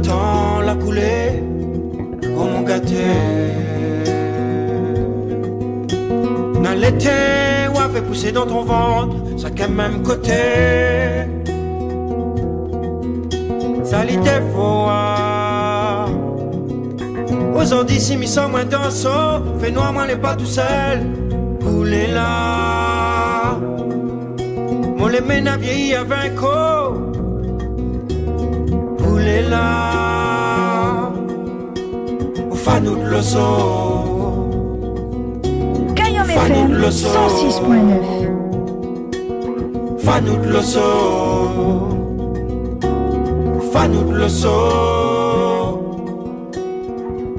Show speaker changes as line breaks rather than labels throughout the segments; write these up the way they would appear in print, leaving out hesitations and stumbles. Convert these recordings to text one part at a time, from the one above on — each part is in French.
le temps l'a coulé, oh mon gâté. Dans l'été, ou avait poussé dans ton ventre, ça qu'à même côté. Ça l'était faux. Aujourd'hui, si m'y sens moins dansant, fais noir, moi, les pas tout seul. Coulez là. Mon les mène à vieillir à 20 coups. Coulez là. Au fanou de l'osso.
Kayom FM 106.9.
Fanou de l'osso. Fanou de l'osso.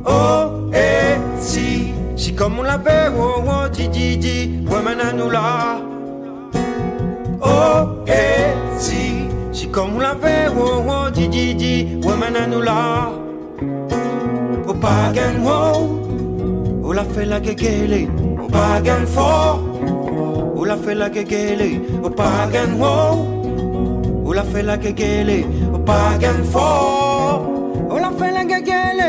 Oh, eh, si comme on l'avait, oh, oh, di, ouais, maintenant nous là. Oh, eh, si comme on l'avait, oh, oh, di, ouais, maintenant nous là. Au pagan, oh, on l'a fait la guéguele. Au pagan fort, on l'a fait la guéguele. Au pagan, oh, on l'a fait la guéguele. Au pagan fort, on l'a fait la guéguele.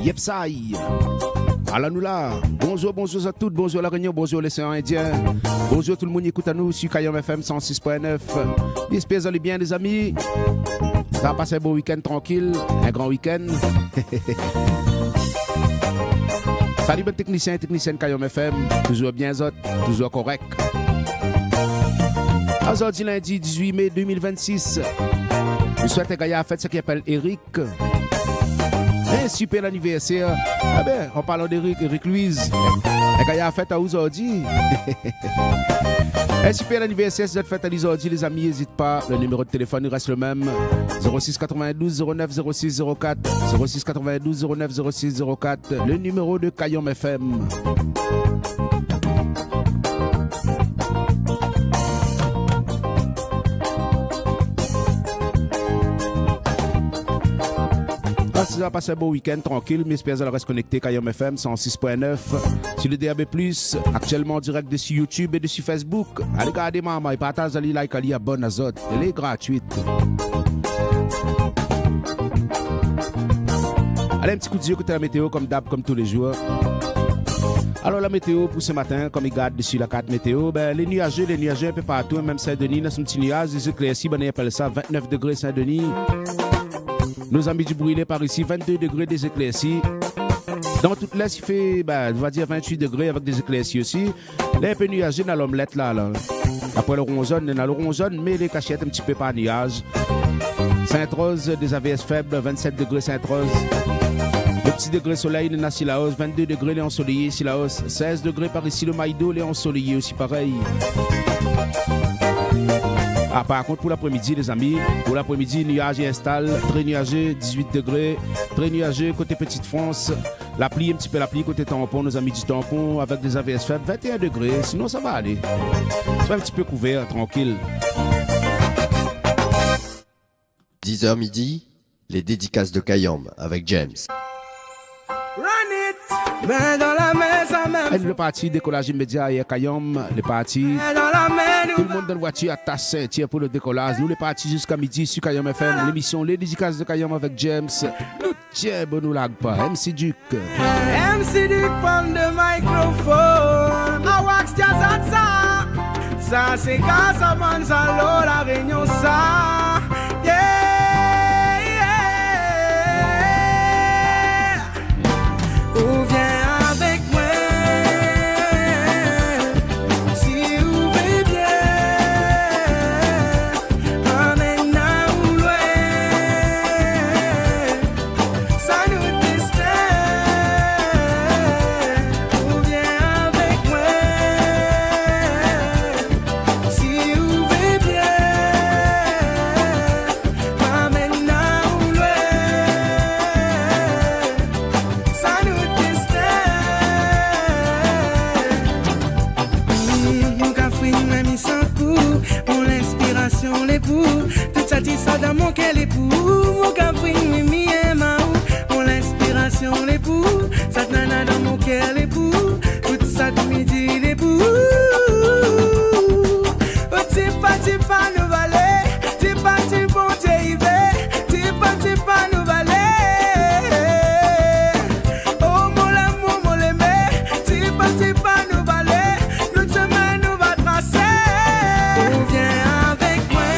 Yepsaï. Alors nous là, bonjour à toutes, bonjour la Réunion, bonjour les Océans Indiens, bonjour tout le monde qui écoute à nous sur Kayom FM 106.9. J'espère que vous allez bien les amis. Ça va passer un bon week-end tranquille, un grand week-end. Salut bon technicien et technicienne Kayom FM, toujours bien zot, toujours correct. Aujourd'hui lundi 18 mai 2026, je souhaite un gars à fête ce qui appelle Eric. Un super anniversaire. Ah ben, en parlant d'Eric, Eric Louise. Un gars à fête à aujourd'hui. Un super anniversaire, si vous êtes fête à aujourd'hui, les amis, n'hésitez pas. Le numéro de téléphone reste le même. 06 92 09 06 04. 06 92 09 06 04. Le numéro de Kayom FM. Si vous avez passé un beau week-end tranquille, mais j'espère que vous reste connecté Kayom FM 106.9 sur le DAB+, actuellement en direct dessus YouTube et dessus Facebook. Allez regarder maman et partagez, allez like, allez abonner à Zot. Elle est gratuite. Allez un petit coup de yeux écouter la météo comme d'hab, comme tous les jours. Alors la météo pour ce matin, comme il garde dessus la carte météo, ben, les nuageux un peu partout, même Saint-Denis, dans son petit nuage, les éclaircies, ben, on appelle ça 29 degrés Saint-Denis. Nos amis du Brûlé par ici, 22 degrés des éclaircies. Dans toute l'Est, il fait, on va dire 28 degrés avec des éclaircies aussi. Là, un peu nuagé dans l'omelette là. Après le ronzonne, on a le ronzonne, mais les cachettes un petit peu par nuage. Sainte-Rose, des AVS faibles, 27 degrés Sainte-Rose. Le petit degré soleil, le Nassi la hausse, 22 degrés, les ensoleillés ici la hausse. 16 degrés par ici, le Maïdo, les ensoleillés aussi pareil. Ah, par contre, pour l'après-midi, les amis, pour l'après-midi, nuage installe, très nuageux, 18 degrés, très nuageux côté Petite-France. La pluie, un petit peu la pluie côté tampon, nos amis du tampon, avec des AVS faibles, 21 degrés, sinon ça va aller. C'est un petit peu couvert, tranquille.
10h midi, les dédicaces de Kayom avec James.
Run it, main dans la main, ça même.
Le parti décollage immédiat et Kayom, le parti. Tout le monde dans la voiture attache ceinture pour le décollage. Nous, les partis jusqu'à midi sur Kayom FM. L'émission Les dédicaces de Kayom avec James. Nous tiens, bon, nous lag pas. MC Duke.
MC Duke from the microphone. I wax jazz at ça. Ça, c'est Casamance, ça, l'eau, la Réunion, ça. Yeah, yeah.
qu'elle est pour mon cafrine, mimi et maou. Mon inspiration les pour, cette nana dans mon cœur les pour, tout ça de midi les pour. Oh tipa nous valer, tipa bon Dieu y va, tipa nous valer. Oh mon amour, mon aimé, tipa nous valer, notre chemin nous va tracer. Oh viens avec moi,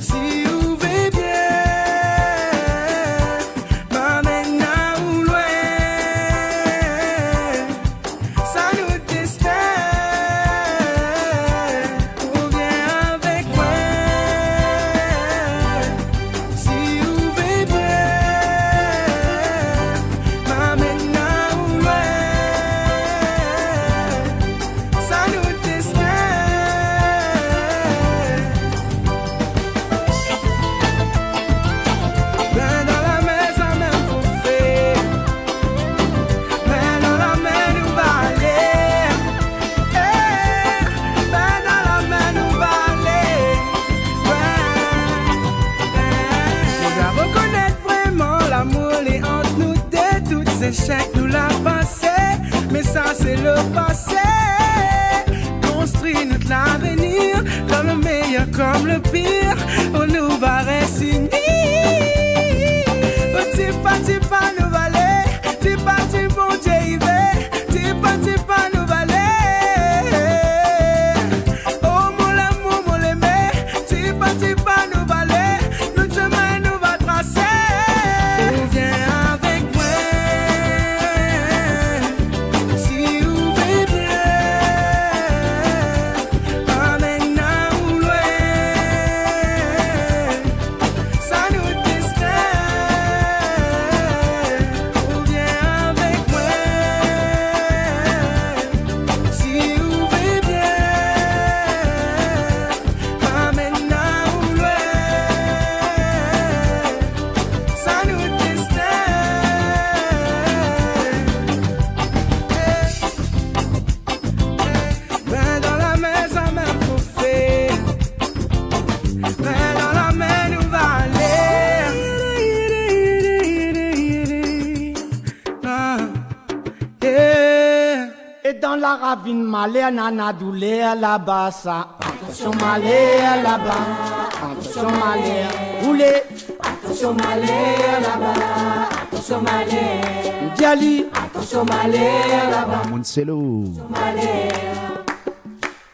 si vous voulez bien, m'amène à où loin, ça nous distrait. Oh viens avec moi, si vous voulez bien, m'amène à où loin, ça nous distrait. Ben dans la mer, ça même faut faire. Ben dans la mer, nous va aller. Ben dans la mer, nous va aller. On doit reconnaître vraiment l'amour et entre nous deux. Tous ces échecs nous l'a passé, mais ça c'est le passé. Construit notre l'avenir, comme le meilleur comme le pire, on nous va résigner. Oh tipa nous valer, tipa bon Dieu y va, tipa nous valer. Oh mon amour, mon aimé, tipa nous valer, notre chemin nous va tracer. Oh viens avec moi, si vous voulez bien, amène à où loin, ça nous distrait. Oh viens avec moi, si vous voulez bien, amène à où loin, ça nous distrait. Ben dans la mer, ça même faut faire. Ben dans la mer, nous va aller. Ah, yeah.
Et dans la ravine malée, nana douleur là-bas, ça. Attention malée là-bas, attention malée, roulez. Attention malée là-bas, attention malée. Diali, attention malée là-bas.
Monselo.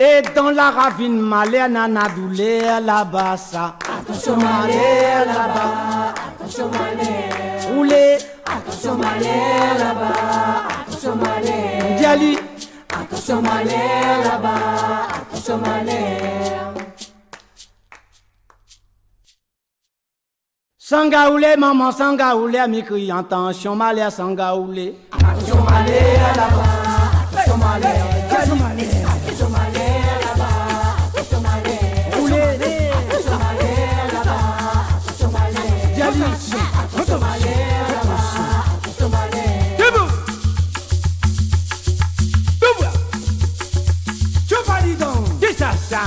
Et dans la ravine malée, nana douleur là-bas, ça. Attention malée là-bas, attention malée, roulez. Attention malée là-bas, attention malée. Diali, attention malée là-bas, attention malée. Sangaoulé, maman, sangaoulé, mi crie attention malais, sangaoulé. Attention malais là-bas, attention malais, attention malais, attention malais là-bas, attention malais, roulé, attention malais là-bas, attention malais, diali, attention malais là-bas, attention malais. Debout, debout, tu vas dis donc, dis ça.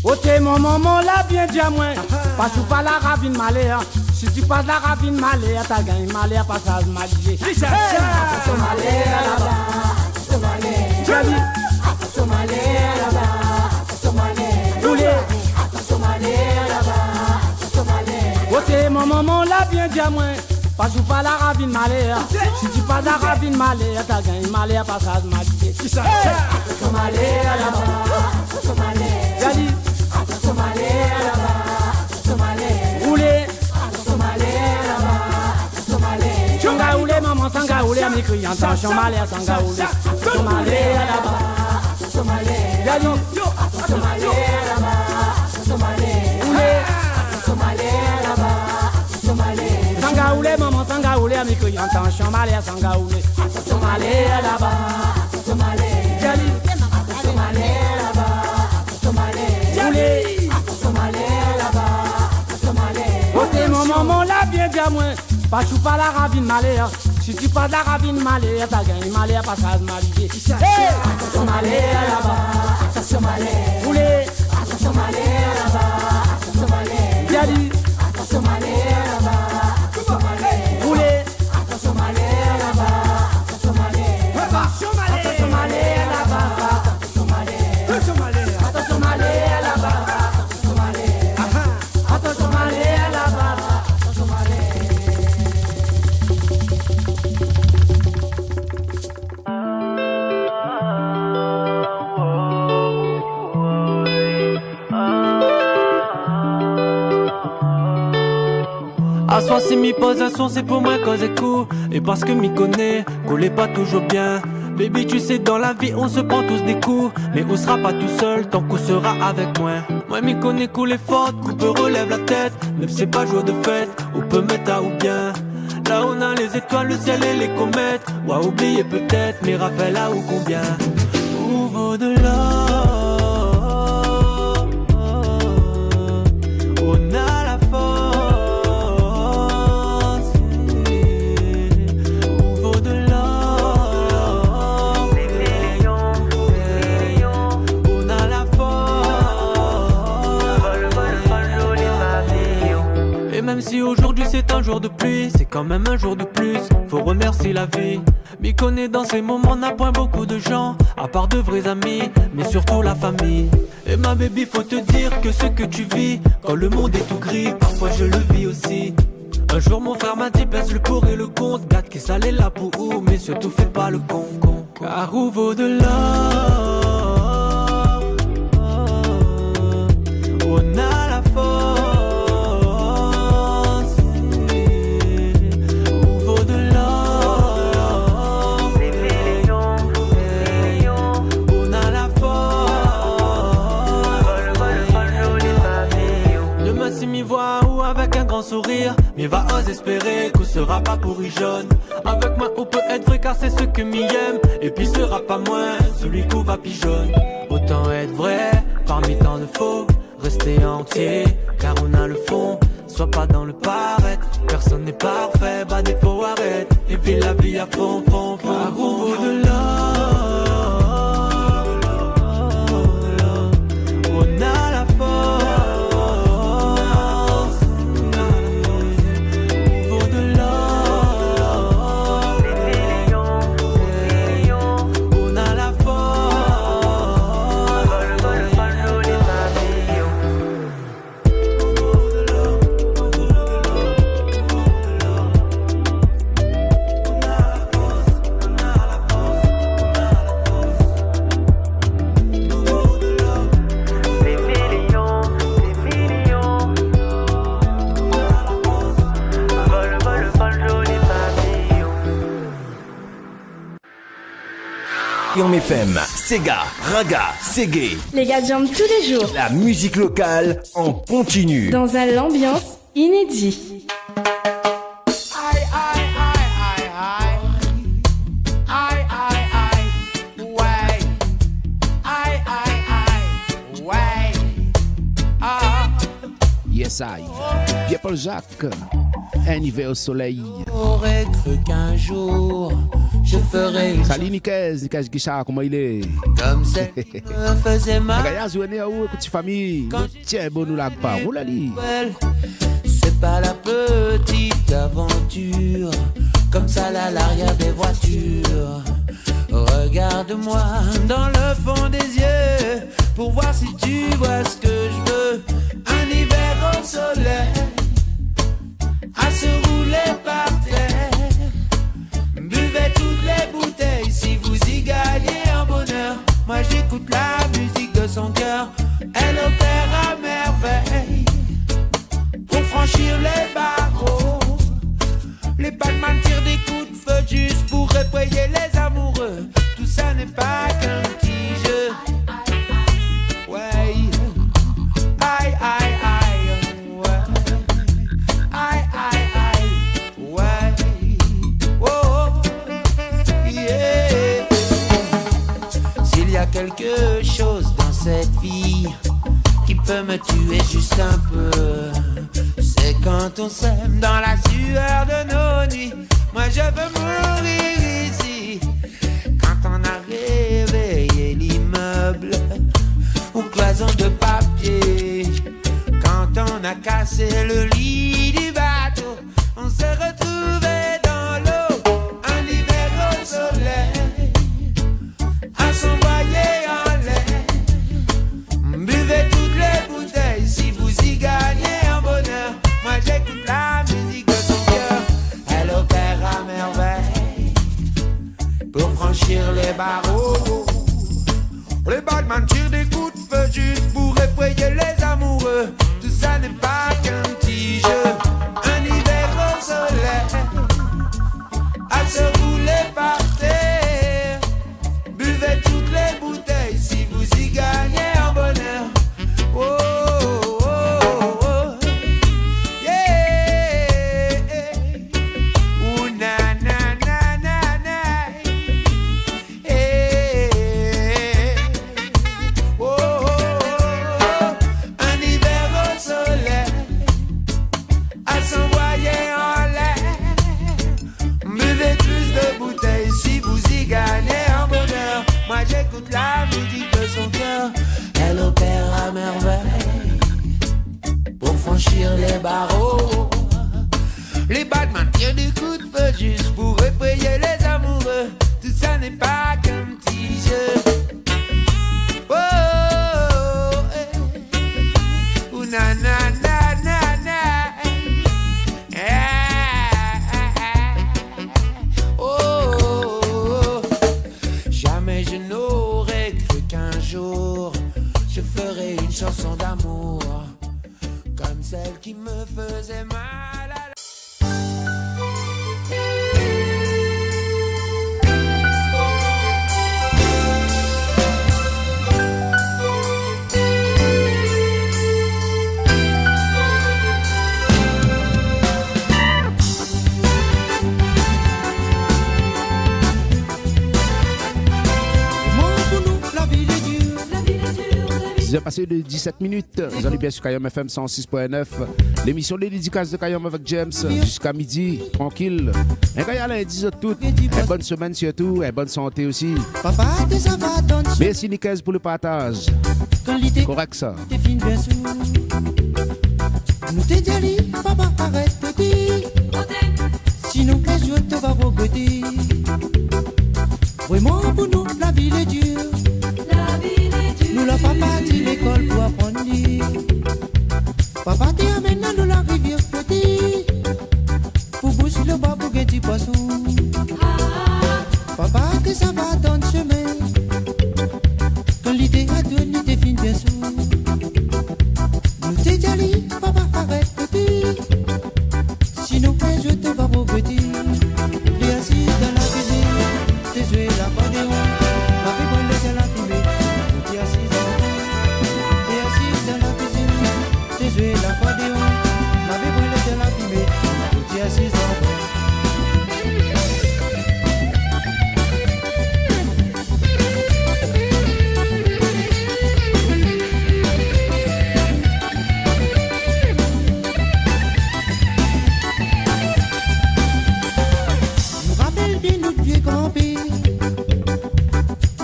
Oh t'es mon maman là bien dit à moi, parce que pas la ravine malée, si tu passes la ravine malée, t'as gagné malée, passage malée. Attention malée là-bas, attention malée, attention malée là-bas, attention malée, roulez, attention malée là-bas, attention malée. Oh t'es mon maman là bien dit à moi, parce que pas la ravine malée, si tu passes la ravine malée, t'as gagné malée, passage malée. Attention malée là-bas, attention malée, attention malais là-bas, attention malais, roulez, attention malais là-bas, attention malais. Sangaoulé, maman, sangaoulé, mi crie attention malais, sangaoulé, attention malais là-bas, attention malais, attention malais là-bas, attention malais, roulez, attention malais là-bas, attention malais. Sangaoulé, maman, sangaoulé, mi crie attention malais, sangaoulé, attention malais là-bas, attention malais, attention malais là-bas, attention malais, roulez. Attention malais là-bas, attention malais. Oh t'es mon maman là bien dit à moi, pas tu pas la ravine malais, si tu pas la ravine malais, t'as gagné malais, passage malais. Attention malais là-bas, attention malais. Roulez, attention malais là-bas, attention malais. Yali, attention malais là-bas, attention malais. Roulez, attention malais là-bas, attention malais. Attention malais là-bas, attention malais. Attention malais là-bas, attention malais. Attention malais là-bas, attention malais.
À soi si m'y pose un son c'est pour moi cause et coup. Et parce que m'y connais, qu'on est pas toujours bien. Baby tu sais dans la vie on se prend tous des coups. Mais on sera pas tout seul tant qu'on sera avec moi. Moi m'y connais cool et forte, coup peut relève la tête. Même c'est pas jour de fête, on peut mettre à ou bien. Là on a les étoiles, le ciel et les comètes. Ou à oublier peut-être, mais rappelle à ou combien. Où vaut de l'or. On a la force. Où vaut de l'or. Des millions. On a la force. Et même si aujourd'hui c'est un jour de pluie, c'est quand même un jour de plus. Faut remercier la vie. M'y connaît dans ces moments, n'a point beaucoup de gens, à part de vrais amis, mais surtout la famille. Et ma baby, faut te dire que ce que tu vis, quand le monde est tout gris, parfois je le vis aussi. Un jour mon frère m'a dit pèse le pour et le contre, gâte qui salait là pour où, mais surtout fais pas le con. Car où vaut de l'or, on a la force. Où vaut de l'or, des millions. On a la force. Demain si m'y voit ou avec un grand sourire, mais va ose espérer qu'on sera pas pourri jaune. Avec moi on peut être vrai car c'est ce que m'y aime. Et puis sera pas moins celui qu'on va pigeonne. Autant être vrai parmi tant de faux. Rester entier car on a le fond. Sois pas dans le paraître. Personne n'est parfait, bah défaut arrête. Et puis la vie à fond. Car où vaut de l'or, on a la force. Où vaut de l'or, des millions. On a la force.
Guillaume FM, Sega, Raga, Ségué.
Les gars jambent tous les jours.
La musique locale en continu.
Dans un ambiance inédit.
Yes, I. Pierre-Paul Jacques. Un hiver au soleil.
J'aurais cru qu'un jour je ferais
Salut Nikez Guichard, comment il est?
comme celle qui me faisait mal.
Regarde, jouez à où, écoute famille. Tiens, bon, nous la pas. Où la lit?
C'est pas la petite aventure, comme ça là l'arrière des voitures. Regarde-moi dans le fond des yeux, pour voir si tu vois ce que je veux. Un hiver au soleil, à se rouler par terre. Buvez toutes les bouteilles si vous y gagnez en bonheur. Moi j'écoute la musique de son cœur, elle opère à merveille. Pour franchir les barreaux, les Batman tirent des coups de feu juste pour réveiller les amoureux. Tout ça n'est pas qu'un petit jeu. Ouais. Aïe, aïe, aïe. Ouais. Aïe, aïe, aïe. Ouais. Oh, yeah. S'il y a quelque chose dans cette vie qui peut me tuer juste un peu, c'est quand on s'aime dans la sueur de nos nuits. Moi je veux mourir ici, quand on a réveillé l'immeuble, a cassé le lit du bateau, on s'est retrouvés dans l'eau, un hiver au soleil, à s'envoyer en l'air. Buvez toutes les bouteilles si vous y gagnez en bonheur. Moi j'écoute la musique de son cœur, elle opère à merveille pour franchir les barreaux. Les badman tirent des coups de feu juste pour effrayer les amoureux. Tout ça n'est pas qu'un petit jeu, un hiver au soleil, à se rouler par terre. Buvez toutes les bouteilles si vous y gagnez en bonheur. Oh, oh, oh, oh. Yeah. Ouh, na, na, na, na, na. Eh. Oh, oh, oh. Un hiver au soleil, à s'envoyer en l'air. Buvez plus de bouteilles si vous y gagnez en bonheur. Moi j'écoute la musique de son cœur, elle opère à merveille pour franchir les barreaux. Les badman tirent des coups de feu juste pour effrayer les amoureux. Tout ça n'est pas qu'un petit jeu. Oh, oh, oh, oh, na na na na na. Oh, oh, oh. Jamais je n'aurais cru qu'un jour je ferais une chanson d'amour comme celle qui me faisait mal à la...
Vous avez passé de 17 minutes. Vous allez bien sur Kayom FM 106.9. L'émission des dédicaces de Kayom avec James jusqu'à midi, tranquille. Un gars lundi tout. Une bonne semaine surtout, une bonne santé aussi. Merci Nicaise pour le partage. Correct ça.
Nous te dit, papa arrête petit. Sinon les jours te va regretter. Vraiment pour nous la ville est dure. Nous la papa dit l'école pour apprendre. Papa te amène dans la rivière petit. Pour boucher le bas pour gagner poisson. Papa que ça va dans le chemin. Quand l'idée a deux, l'idée fin bien sûr. Nous te dit, papa arrête petit. Sinon je te va regretter. Et assis dans la cuisine, tes jouets l'accordéon. Ma fille bonne de la fumée. Tu es assis dans la cuisine, tes jouets l'accordéon. Ma fille bonne de la fumée. Tu es assis dans la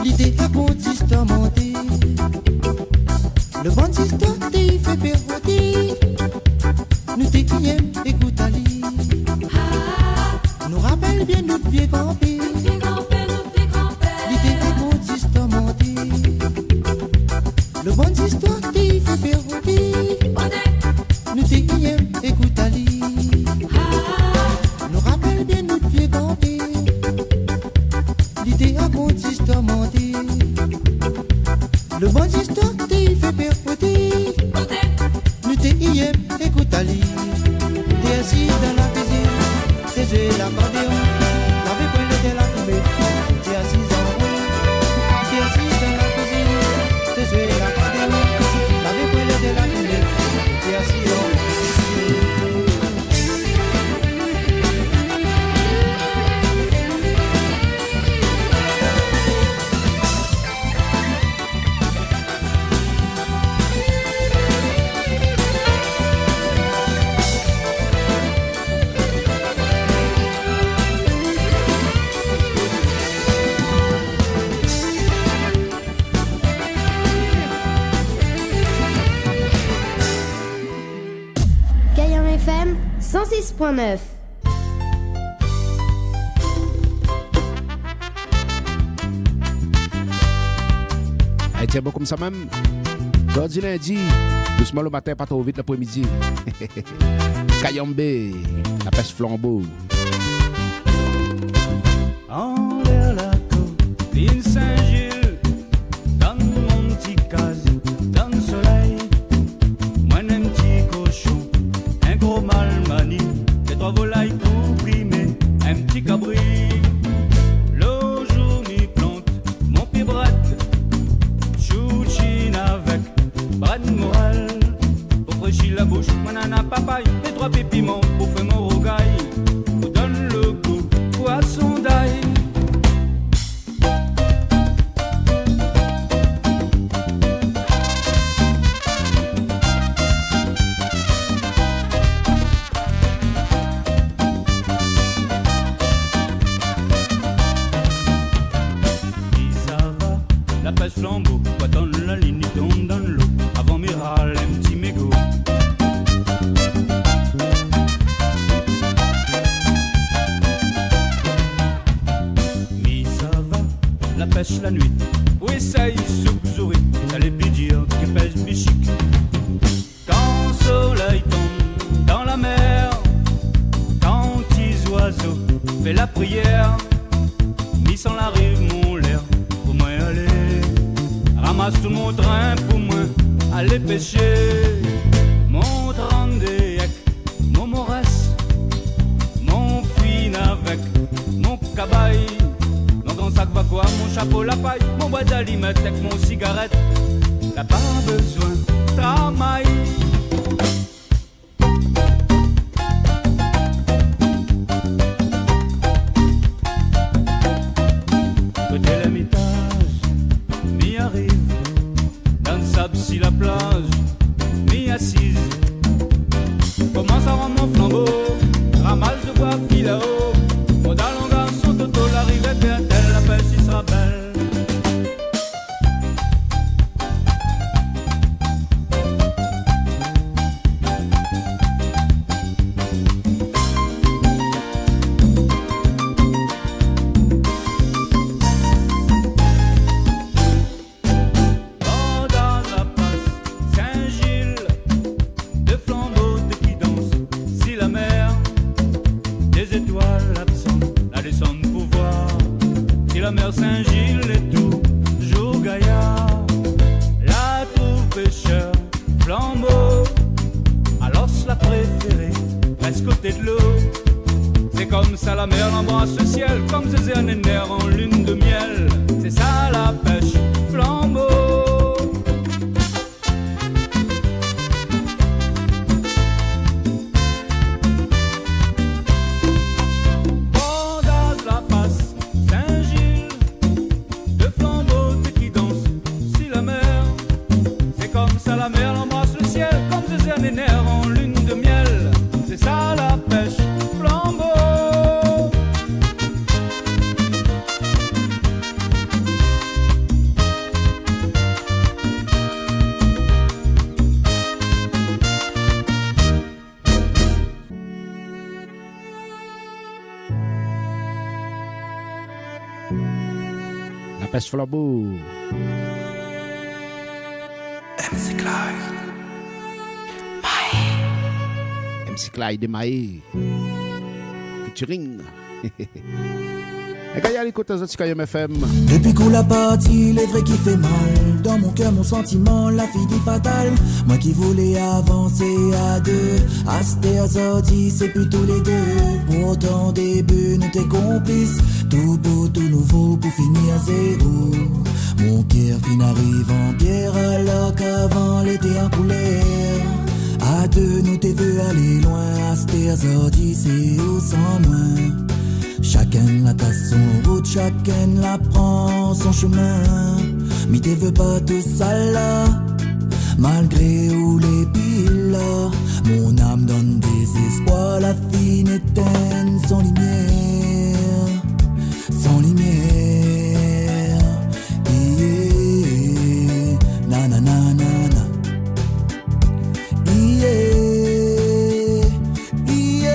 l'idée a consisté à monter. Le bon système t'y fait perroter. Nous t'y qui aime, écoute Ali. Nous rappelle bien notre vieux grand-père. L'idée a consisté à monter. Le bon système t'y fait perroter. Nous t'y qui aime, écoute Ali. Nous rappelle bien notre vieux grand-père. L'idée a consisté à monter. Le bon histoire t'y fait perpétuer. Nous t'es hier, écoute Ali. T'es assis dans la cuisine, t'es joué l'accordéon. T'avais pas de la fumée, t'es assis en haut. T'es assis dans la cuisine, t'es joué l'accordéon. T'avais pas de la fumée, t'es assis en haut.
106.9.
Hey, tiens, bon comme ça même. Lundi, lundi, doucement le matin, pas trop vite l'après-midi. Kayombe, la pêche flambeau.
En l'air la côte, l'île Saint-Gilles, dans mon petit case, dans le soleil, moi un petit cochon, un gros malmani, des 3 volailles comprimées, un petit cabri. Le jour m'y plante, mon pied brade, chouchine avec Brad Moral, pour fraîchir la bouche, moi nana papaye, des 3 pépiments, pour faire mon rogaille, vous donne le goût, poisson d'ail. La pêche flambeau, poitonne la ligne, tombe dans l'eau. Avant Miral, un petit mégot. Mi ça va, la pêche la nuit. Oui, ça y souk-zouri, ça les plus dire que pêche bichique. Quand le soleil tombe dans la mer, quand les oiseaux fait la prière, mi sans la rive, mon l'air, pour moi aller. Ramasse tout mon train pour moi, aller pêcher. Mon train de yak, mon moresse, mon fin avec, mon cabaye, mon grand sac va quoi, mon chapeau la paille, mon boîte d'aliments avec mon cigarette. T'as pas besoin de travail. Côté l'Ermitage, m'y arrive. Dans le sable si la plage, m'y assise. Commence à rendre mon flambeau, ramasse de bois fil là-haut. Mon dalon garçon toto, la rivette et telle la pêche il sera belle. La mer Saint-Gilles est toujours gaillard. La trouve pêcheur, flambeau. Alors la préférée, reste côté de l'eau. C'est comme ça la mer l'embrasse le ciel, comme ces anénaires en lune de miel. C'est ça la pêche, flambeau. La mer l'embrasse le ciel comme des anénaires en lune de miel. C'est ça la pêche, flambeau.
La pêche flambeau.
MC Clyde.
MC Clyde de Maé. Featuring. Et quand il y a l'écoute aux autres KM FM.
Depuis qu'on l'a parti, il est vrai qu'il fait mal. Dans mon cœur, mon sentiment, la fille fatale. Moi qui voulais avancer à deux. À cette sortie, c'est plutôt les deux. Pourtant, début, nous t'es complices. Tout beau, tout nouveau pour finir zéro. Mon cœur fin arrive en pierre alors qu'avant l'été en couleur. À deux, nous t'es vu aller loin. À cette sortie, c'est où sans moins. Chacun la tasse son route, chacun la prend son chemin. Mais t'es veux pas tout ça là, malgré où les piles. Mon âme donne des espoirs, la fine éteint sans lumière, sans lumière. Yeah. Na na na na na. Yeah. Yeah.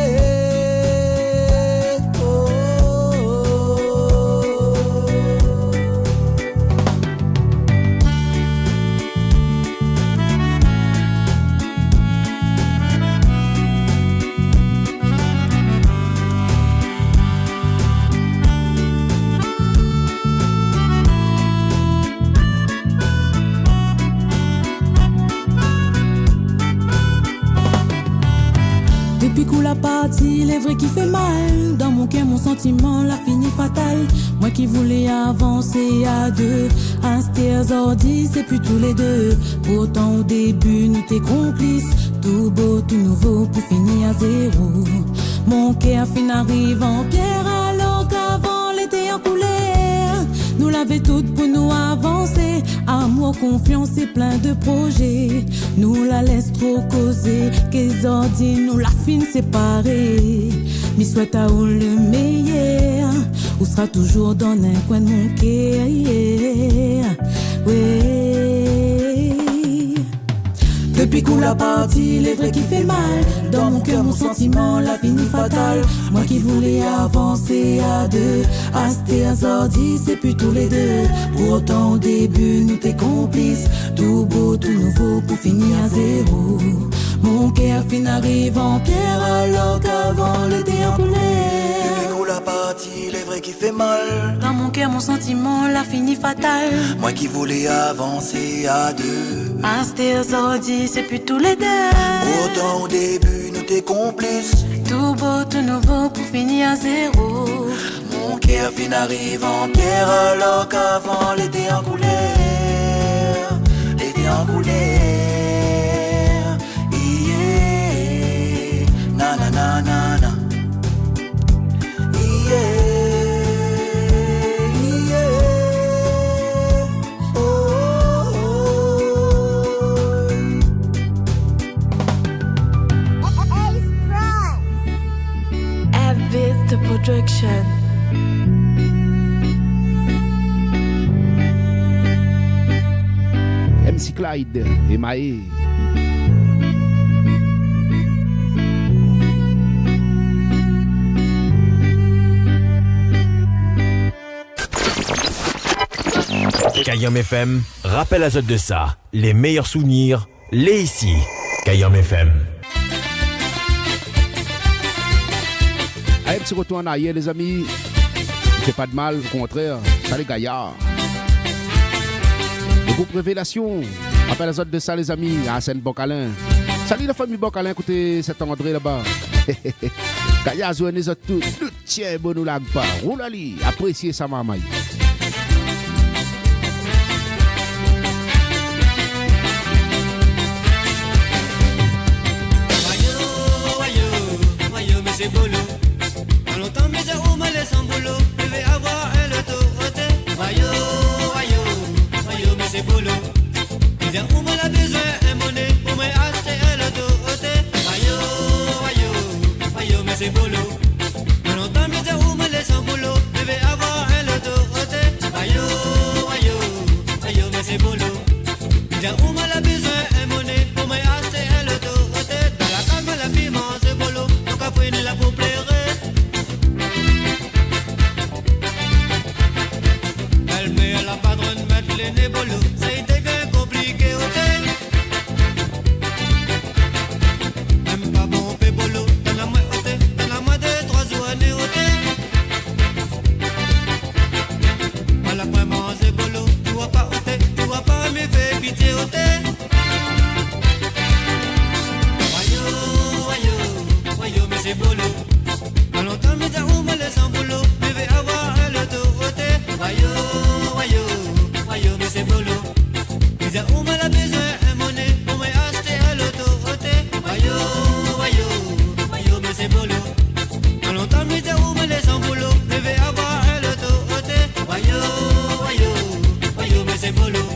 coup la partie, les vrais qui fait mal. Dans mon cœur, mon sentiment, la fini fatale. Moi qui voulais avancer à deux, Asters ordi, c'est plus tous les deux. Pourtant au début, nous t'es complices. Tout beau, tout nouveau, pour finir à zéro. Mon cœur fin arrive en pierre, alors qu'avant l'été en couleur. Nous l'avait toutes pour nous avancer. Amour, confiance et plein de projets. Nous la laisse trop causer. Qu'est-ce ordi, nous la fin séparée. Mais souhaite à où le meilleur. Ou sera toujours dans un coin de mon cœur. Ouais. Depuis qu'on l'a parti, les vrais qui fait mal. Dans mon cœur, mon sentiment, la fini fatale. Moi qui voulais avancer à deux, Asters ordi, c'est plus tous les deux. Pourtant au début, nous t'es complices. Tout beau, tout nouveau, pour finir à zéro. Mon cœur fin arrive en pierre, alors qu'avant l'été en couleur.
Depuis qu'on l'a parti, les vrais qui fait mal.
Dans mon cœur, mon sentiment, la fini fatale.
Moi qui voulais avancer à deux,
Asters ordi, c'est plus tous les deux.
pourtant au début nous t'es complices.
Tout beau, tout nouveau, pour finir à zéro.
Mon cœur fin arrive en pierre, alors qu'avant l'été en couleur. L'été en couleur. Yeah. Na na na na na. Yeah.
The production.
MC Clyde et Maé.
Kayom FM, rappel à Zot de ça. Les meilleurs souvenirs, les ici. Kayom FM.
Un petit retour en arrière, les amis. Il fait pas de mal, au contraire. Ça, les gaillards. Le groupe Révélation. Rappel à Zot de ça, les amis. À Seine-Bocalin. Salut la famille Bocalin, écoutez cet André là-bas. Gaillards, vous les autres tous. Tiens, bon, nous lag pas. Roulali, appréciez ça, maman.
C'est boulot. En longtemps, mes héros me laissent en boulot. Je vais avoir un autorité. Mayo, mais c'est boulot. Mes héros me l'a besoin un monnaie pour me acheter un autorité. Mayo, mais c'est boulot. En longtemps, mes héros me laissent en boulot. Je vais avoir un autorité. Mayo, mais c'est boulot. Mes héros me l'a besoin un monnaie pour me acheter un autorité. Dans la calme, la piment, c'est boulot. La pour plaire. Elle met la padronne mettre les nébolos. Ça a été bien compliqué au thé. Même pas bon pébolo. Dans la moitié au thé. Dans la moitié de 3 jours années au thé. Mal après manger bolo. Tu vois pas au thé. Tu vois pas me fait pitié au thé. Mais c'est boulot. En longtemps, mes héros me laissent en boulot. Je vais avoir un autorité. Mais c'est boulot. Mes héros me l'a besoin un monnaie pour me acheter un autorité. Mais c'est boulot. En longtemps, mes héros me laissent en boulot. Je vais avoir un autorité. Mais c'est boulot.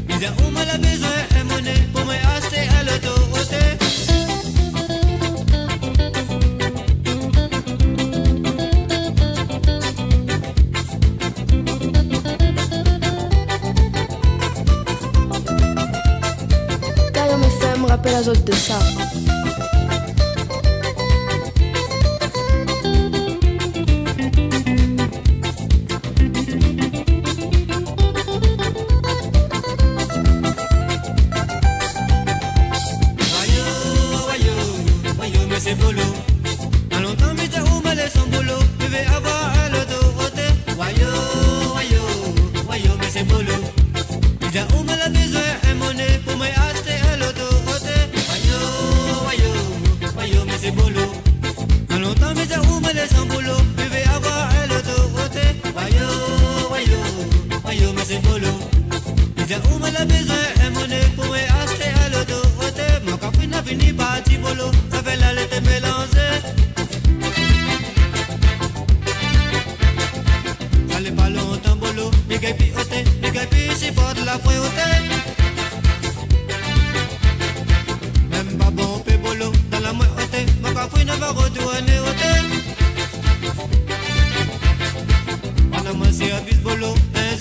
Mes héros me l'a besoin un monnaie pour me acheter un autorité.
Rappel à Zot de ça.
Mais c'est boulot. En longtemps, mes héros me laissent en boulot. Je vais avoir un autorité. Mais c'est boulot. Mes héros me l'a besoin un monnaie pour me acheter un autorité. Mais c'est boulot. c'est un fils bolo. Un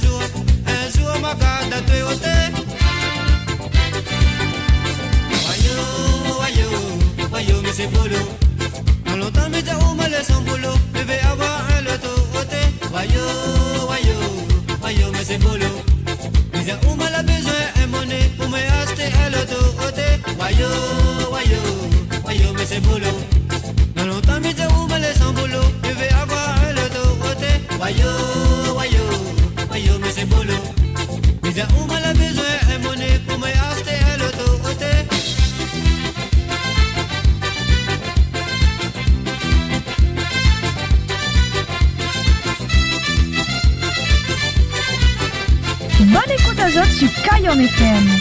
jour, ma garde à toi, Wayo, mais c'est bolo. Dans longtemps, mais t'as où me laisse en bolo. Je vais avoir un loto, Wayo, mais c'est bolo. Mais t'as où me la besoin un monnaie pour me acheter un loto, Wayo, mais c'est bolo. Dans longtemps, mais t'as où me laisse en bolo. Je vais avoir un loto, Wayo, mais c'est bolo. Mais t'as où me la besoin un monnaie pour me acheter un loto,
Bonne écoute aux autres sur Kayom FM.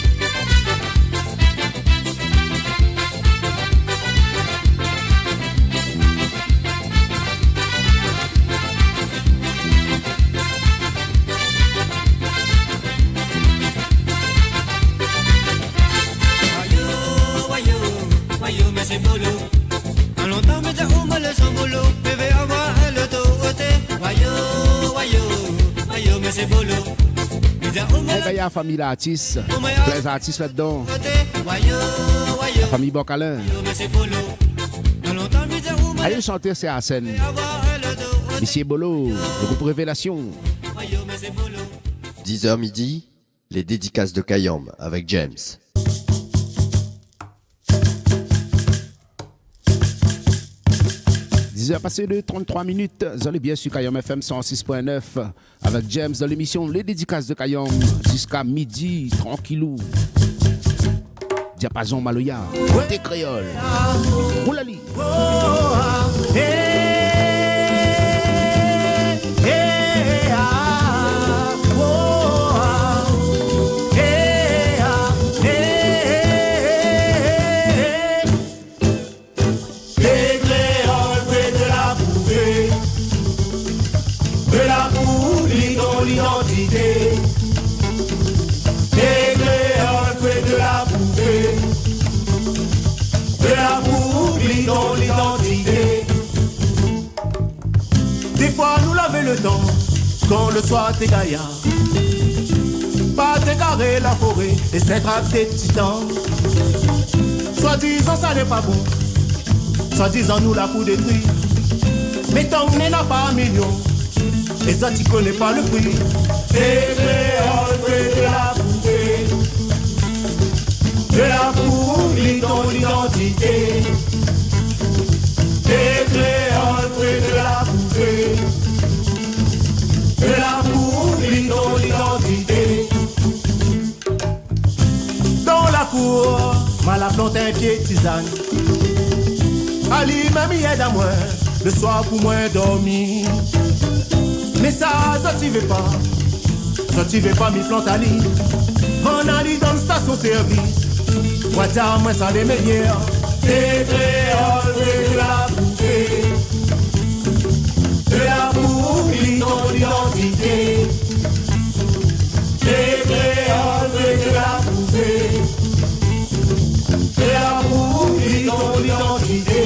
Wayo, mais c'est bolo. En longtemps, mais t'as où me laisse en bolo. Je vais avoir un loto, Wayo, mais c'est bolo.
Il y a la famille d'artistes, les artistes là-dedans. La famille Bocalin. Allez chanter, c'est à scène. Monsieur Bolo, le groupe Révélation.
10h midi, les dédicaces de Kayom avec James.
10h passées de 33 minutes. Vous allez bien sur Kayom FM 106.9 avec James dans l'émission Les Dédicaces de Kayom jusqu'à midi, tranquillou. Diapason Maloya, côté créole. Oulali.
L'identité des créoles, que de la bouffée, de la boue, dans l'identité. Des fois nous laver le temps, quand le soir t'es gaillard, pas t'égarer la forêt et cette trappe des titans. Soit disant ça n'est pas bon, soit disant nous la pour détruire, mais tant qu'on n'a pas un million. Et ça tu connais pas le prix. Des créoles, de la bouffée, de la boue, dans l'identité. Des créoles, de la bouffée, de la boue, dans l'identité. Dans la cour, mal à planter un pied tisane. Ali même y aide à moi, le soir pour moi dormir. Mais ça tu veux pas m'y planter à lit. On allait dans la station service. Moi t'as moi ça les meilleurs. Des créoles, de la bouffée, de la boue, dans l'identité. Des créoles, de la bouffée, de la boue, dans l'identité.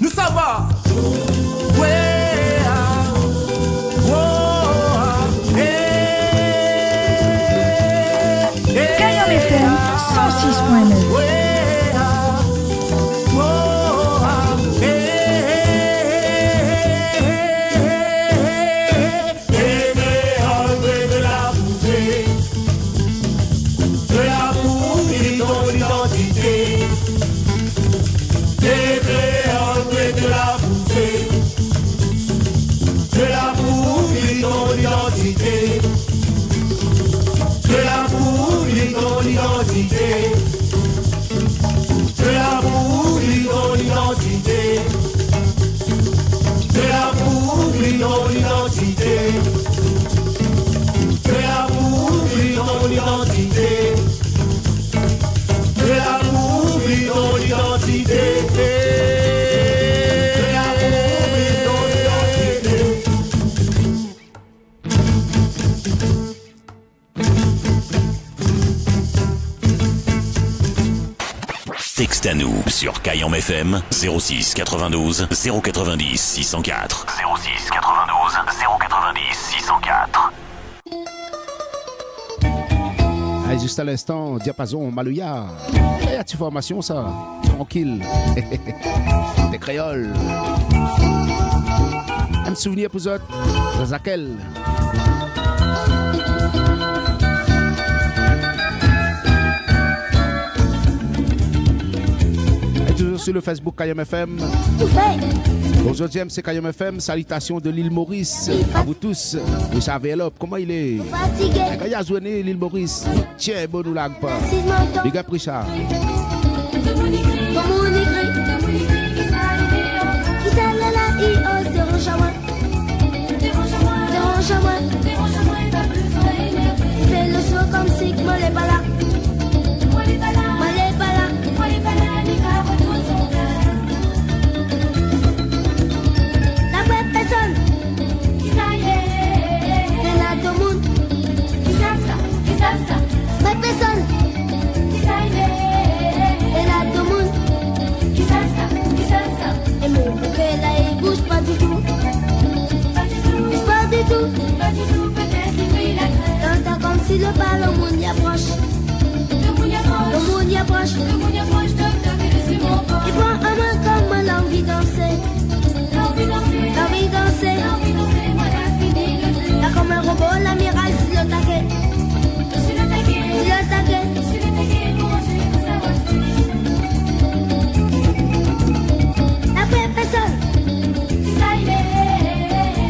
Nous ça va. Ouais.
Kayom FM 106.9.
Texte à nous sur Kayom FM 06 92 090 604 06 92 090 604. 104.
Allez, juste à l'instant, diapason, Malouya. Et à formation, ça. Tranquille. Des créoles. Un souvenir pour eux. Zakel. Et toujours sur le Facebook Kayom FM. Aujourd'hui, c'est Kayom FM. Salutations de l'île Maurice. À vous tous. Vous savez, là, comment il est?
Fatigué.
Quand il a joué l'île Maurice, tiens, bon, nous lag pas. Big up, Richard.
Comment on écrit? Qui ça là là, I-O, dérange à moi. Dérange à moi. Fais le saut comme si que moi l'ai pas là. Moi l'ai pas là. Les gars retournent son cœur. La vraie personne. Qui ça y est? Il y en a tout le monde. Qui savent ça. Vraie personne. Qui ça y est? Il y en a tout le monde. Qui savent ça. Et mon bouquet là, il bouge pas du tout. Pas du tout, peut-être qu'il brille la crème. T'entends comme si le ballon, le monde y approche. Le monde y approche, il prend un main comme l'envie danser. L'envie danser, moi la fini. Là comme un robot, l'amiral sur le taquet. Sur le taquet, pour ensuite tout savoir. La vraie personne, qui ça y est?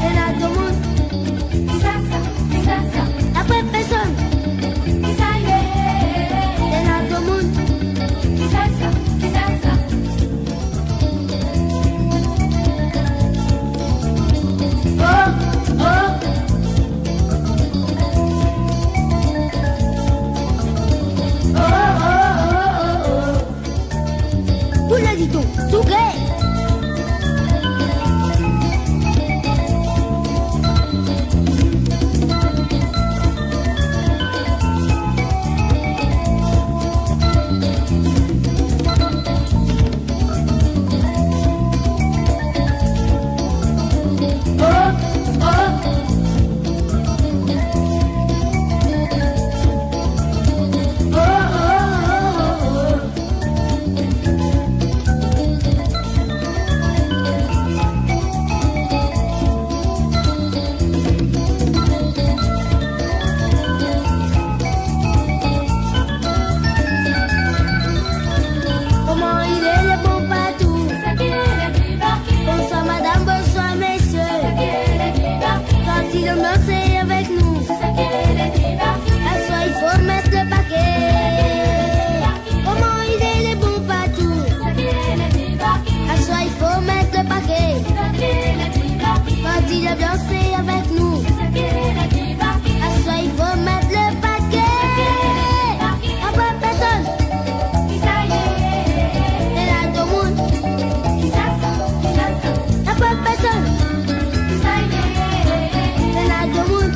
Et là tout le monde, qui ça. La vraie personne, qui ça y est? Et là tout le monde, qui ça. Vous le dites tout gay. Comment il est le bon patou? Bonsoir madame, bonsoir messieurs. Quand il danse avec nous, à soi il faut mettre le paquet. Comment il est le bon patou? À soi il faut mettre le paquet. Quand il a dansé avec nous, à soi il faut mettre le paquet. À bonne personne. Et là tout le monde, la bonne personne. Et là tout le monde,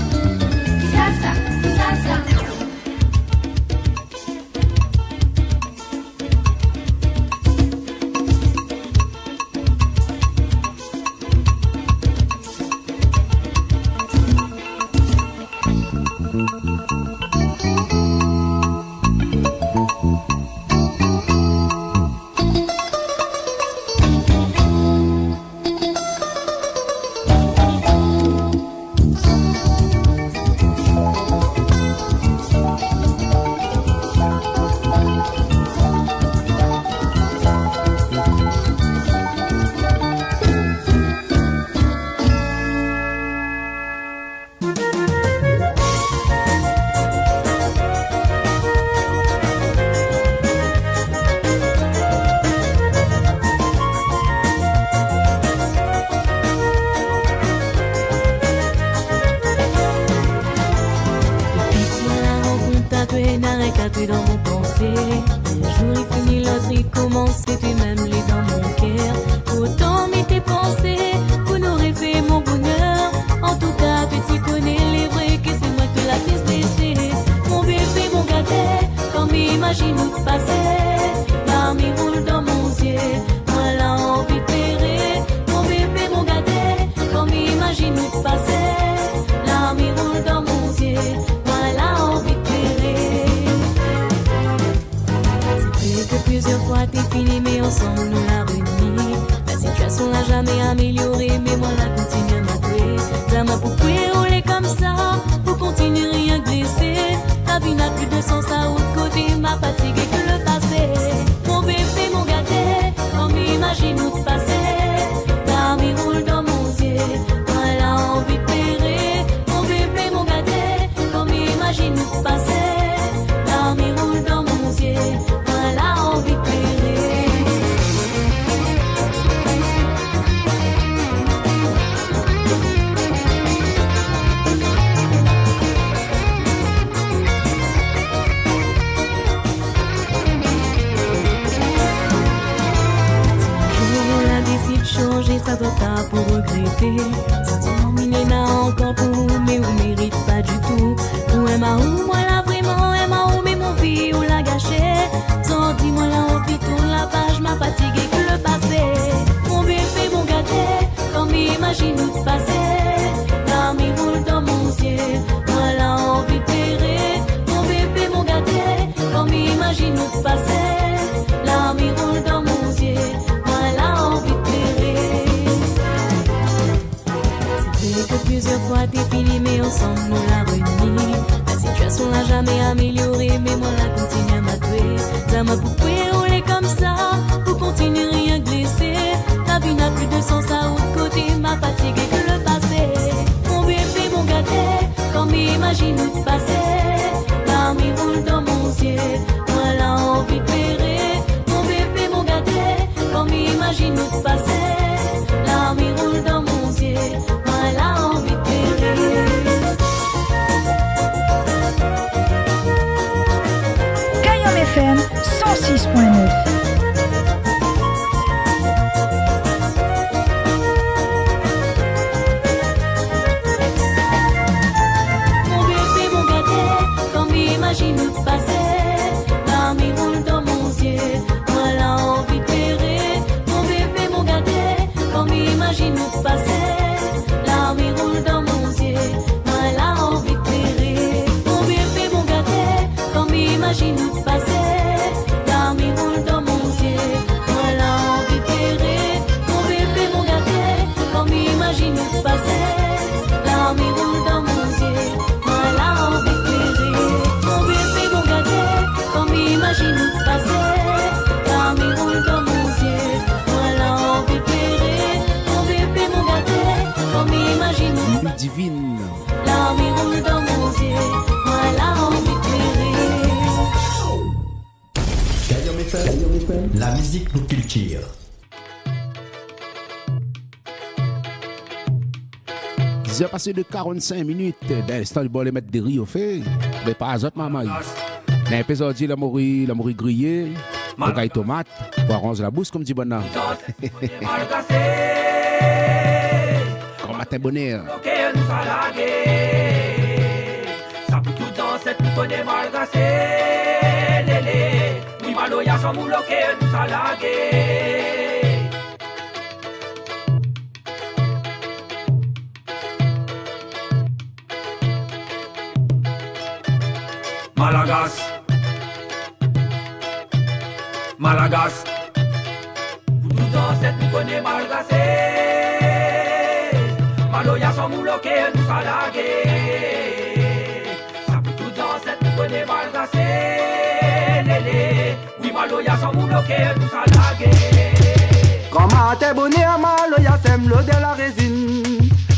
dans mon pensée. Un jour il finit, l'autre il commence, et puis même les dans mon cœur. Autant mais tes pensées, vous n'aurez fait mon bonheur. En tout cas, petit connaît les vrais que c'est moi qui l'a fait baisser. Mon bébé, mon gâté, comme imagine où te passer. L'armée roule dans mon ciel, moi là envie de pleurer. Mon bébé, mon gâté, comme imagine où te passer. L'armée roule fini, mais ensemble nous la réunis. La situation n'a jamais amélioré, mais moi la continue à m'appeler. Ça m'a pour rouler comme ça, pour continuer rien glisser. La vie n'a plus de sens à autre côté, m'a fatigué que le passé. Mon bébé, mon gâté, comme imagine où de passer. L'armée roule dans mon yeux, voilà envie de pérer. Mon bébé, mon gâté, comme imagine où de passer. L'armée roule dans mon yeux, voilà envie de pérer. Changer, ça doit pas pour regretter. Sentiment millénaire encore pour vous, mais vous mérite pas du tout. Ou Emma ou moi là vraiment, Emma ou mais mon vie ou la gâcher. Sans dis-moi là on vit tourne la page, m'a fatigué que le passé. Mon bébé, mon gâté, comme imagine où de passer. L'armée roule dans mon ciel, voilà envie de pérer. Mon bébé, mon gâté, comme imagine où de passer. L'armée roule dans mon ciel, voilà envie de pérer. Que plusieurs fois t'es fini, mais ensemble nous la réunis. La situation n'a jamais amélioré, mais moi la continue à m'atouer. Ça m'a poupée rouler comme ça, pour continuer rien glisser. La vie n'a plus de sens à autre côté, m'a fatigué que le passé. Mon bébé, mon gâté, comme imagine où de passer. L'armée roule dans mon ciel, voilà envie de pérer. Mon bébé, mon gâté, comme imagine où de passer. L'armée roule dans mon ciel, voilà envie de périr.
Kayom FM 106.9.
Mon bébé, mon gâté, comme imagine où de passer. L'armée roule dans mon ciel, voilà envie de périr. Mon bébé, mon gâté, comme imagine où de passer. L'armée roule dans mon ciel, voilà envie de périr. Mon bébé, mon gâté, comme imagine où de passer. L'armée roule dans mon ciel, voilà envie de périr. Mon bébé, mon gâté, comme imagine où de passer. L'armée roule dans mon ciel, voilà envie de périr. Mon bébé, mon gâté, comme imagine où de passer. L'armée roule dans mon ciel, voilà envie de périr. Mon bébé, mon gâté, comme imagine où de passer.
Divine.
L'armée roule dans mon ciel, voilà envie de périr.
Kayom FM, la musique nous culture.
10h passé de 45 minutes. Dans l'instant, du bon les mettre des riz au fait. Mais pas à autres maman. Dans l'épisode, la mourie grillée. Le caille tomate. Pour arranger la bouche comme dit bonhomme. Comme matin bonheur.
Ça pour tout dans cette nous connaît mal cassé. Lélé, oui malo y'a son moulot que nous salagué. Malagas, Malagas, pour tout dans cette nous connaît mal cassé. Malo y'a son moulot que nous salagué. Ça pour tout dans cette nous connaît mal cassé. Lélé, oui malo y'a son moulot que nous salagué.
Comment t'es bonnet à malo y'a sème l'eau de la résine.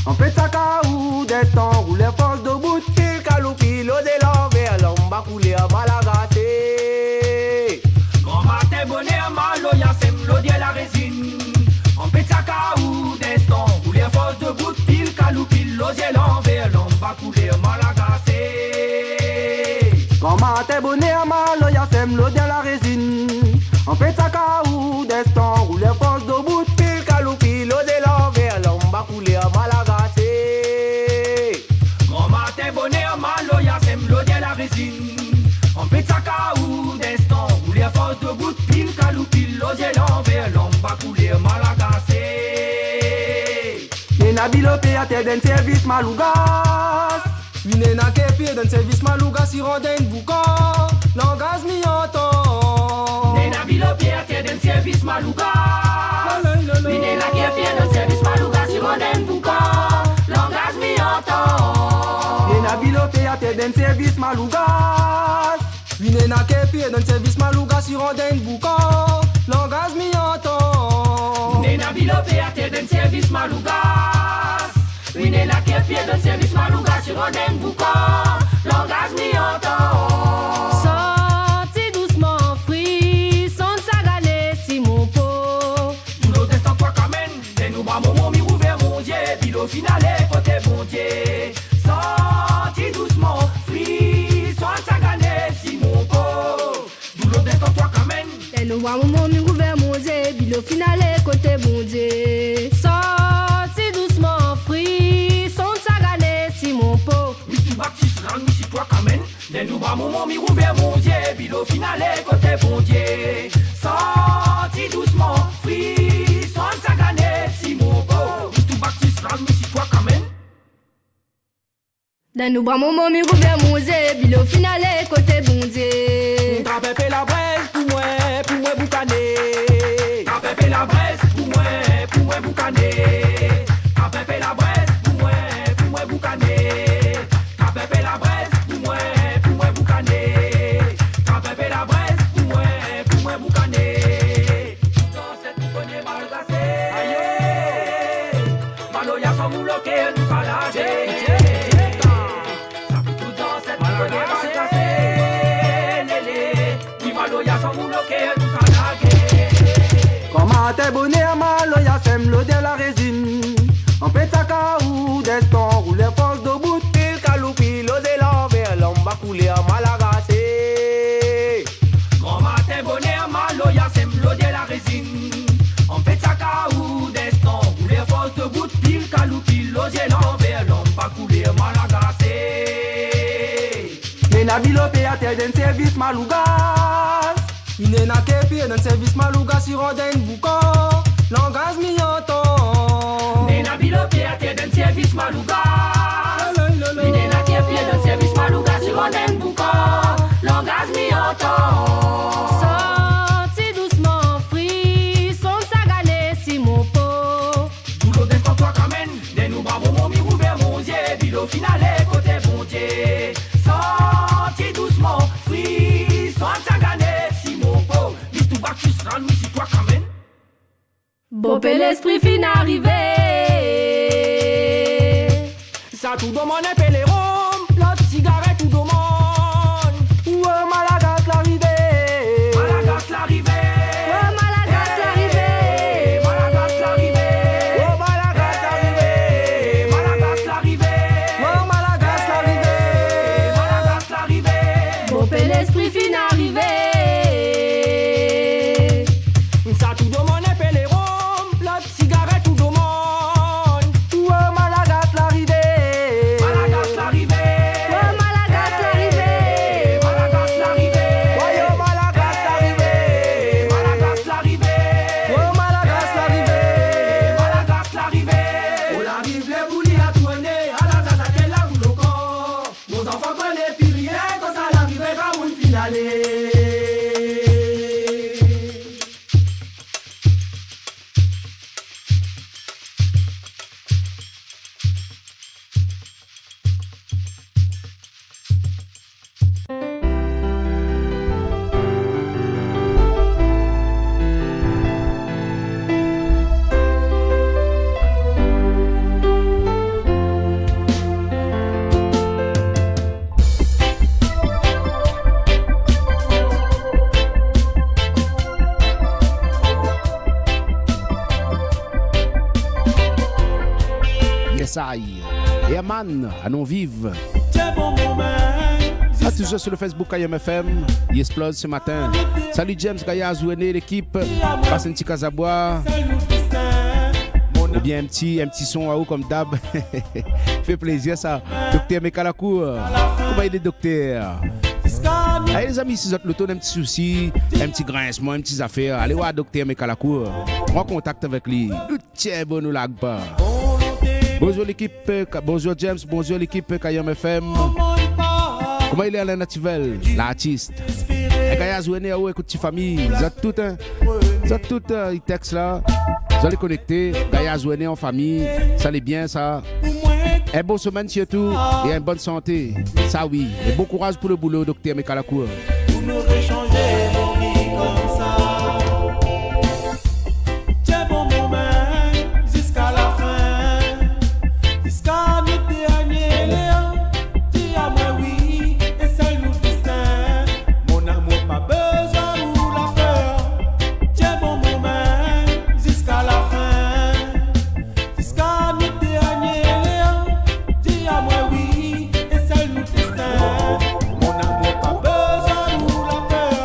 En fait ça caou destin roule force de bout. Pile caloupi l'eau de l'envers l'homme va couler à Malagasé.
Comment t'es bonnet à malo y'a sème l'eau de la résine. En fait ça caou destin roule force de bout. Pile caloupi l'eau de l'envers l'homme va couler à Malagasé.
Comment t'es bonnet à malo y'a sème l'eau de la résine. En fait ça caou destin roule force de bout. Pile caloupi l'eau de l'envers l'homme va couler à Malagasé.
Comment t'es bonnet à malo y'a sème l'eau de la résine. En fait ça caou destin roule force de bout. Pile caloupi l'eau de l'envers l'homme va couler à Malagasé.
Nena bilope a te den service malougas. Nena kepi den service malougas si ronden boucan. Langaz mi entend.
Nena bilopé à terre d'un service malouga. Vine la guerre pied d'un service malouga si on aime boucan. Langage mi entend.
Vine la bilopé à terre d'un service malouga. Vine na ke pied d'un service malouga si on aime boucan. Langage mi entend.
Vine na bilopé à terre d'un service malouga. Vine la ke pied d'un service malouga si on aime boucan. Langage mi entend. Au final, côté bon Dieu, sorti doucement, free, soit ça gagné, si mon pot, boulot d'être toi quand même.
Et nous voyons mon mur ouvert, mon Dieu, puis au final, côté bon Dieu, sorti doucement, free, soit ça gagné, si mon pot.
Oui, tu baptises, là, nous, si toi quand même. Et nous voyons mon mur ouvert, mon Dieu, puis au final, côté bon Dieu, sorti doucement, free, soit ça gagné, si mon pot.
Dans nos bras, mon mi rouvert mon zé, puis au final, côté bon Dieu.
T'as la braise pour moi, boucaner.
T'as la braise pour moi, boucaner. T'as la braise pour moi, boucaner. T'as la braise pour moi, boucaner. T'as la braise pour moi, boucaner. Dans cette boucane mal glacée. Aïe, Maloya sans mouloquer, nous salager.
Comment t'es bonnet à Maloya, sème l'eau de la résine. En pétaka ou d'eston, roule force de bout. Il caloupi, l'eau de l'envers, l'homme va couler à Malagasé.
Comment t'es bonnet à Maloya, sème l'eau de la résine. En pétaka ou d'eston, roule force de bout. Il caloupi, l'eau de l'envers, l'homme va couler à Malagasé.
Nena bilopé à terre d'un service malougas. Il n'est n'a qu'à pied d'un service malouga si rodin boucan. Langage mi entend.
Nena bilopé à terre d'un service malouga. Il n'est n'a qu'à pied d'un service malouga si rodin boucan. Langage mi entend.
Sorti doucement, free, son sagané si mon pot.
Boulot d'être toi quand même. Des nous bravo mon mi ouvert mon Dieu. Puis au final côté bon Dieu. Sorti doucement, free, son sagané.
Bopé l'esprit fin arrivé.
Ça tout demande un pélérom. L'autre cigarette tout demande. Où Malagas l'arrivée.
Malagas l'arrivée.
Malagas l'arrivée.
Malagas l'arrivée.
Malagas l'arrivée.
Malagas l'arrivée.
Malagas l'arrivée.
Malagas l'arrivée.
Bopé l'esprit fin arrivé.
Ça tout demande un pélérom. Cigarette tout demande. Où Malagas l'arrivée.
Malagas l'arrivée.
Malagas l'arrivée.
Malagas l'arrivée.
Malagas l'arrivée.
Malagas l'arrivée.
Malagas l'arrivée.
Malagas l'arrivée.
On arrive les boulis à tourner. À la tata qu'elle a voulu le corps. Nos enfants connaissent plus rien. Quand ça l'arrivée va vous finaler.
Et man, à non vive. A toujours sur le Facebook KM FM, il explose ce matin. Salut James Gaya Zouene, l'équipe. Passe un petit casabois. Ou bien un petit son à vous comme d'hab. Fait plaisir ça. Docteur Mekalakou. Comment il est docteur? Allez les amis, si vous avez l'auto d'un petit souci, un petit grincement, un petit affaire, allez voir docteur Mekalakou. On contact avec lui. Tiens, bon nous lag pas. Bonjour l'équipe, bonjour James, bonjour l'équipe KM FM. Comment il est Alain Nativel, l'artiste? Gaya Zouene, où écoute ta famille, vous êtes tout les textes là, vous allez connecter, Gaya Zouene en famille, ça allait bien ça. Un bon semaine surtout et une bonne santé, ça oui. Et bon courage pour le boulot, docteur Mekalakour.
Vous n'aurez changé mon vie comme ça. Tiens bon moment jusqu'à la fin, jusqu'à notre dernier léon. Dis à moi oui et seul nous distingue. Mon amour pas besoin ou la peur. Tiens bon moment jusqu'à la fin, jusqu'à notre dernier léon. Dis à moi oui et seul nous distingue. Mon amour pas besoin ou la peur.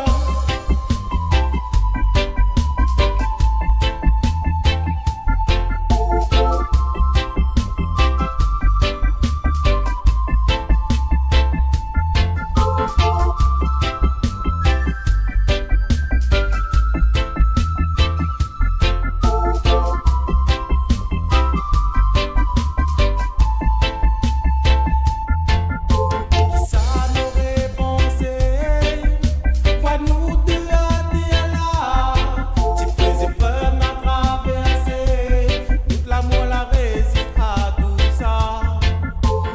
Ça n'aurait pensé, quoi nous deux à dire là. Tu faisais peur m'a traversé, toute l'amour la résiste à tout ça.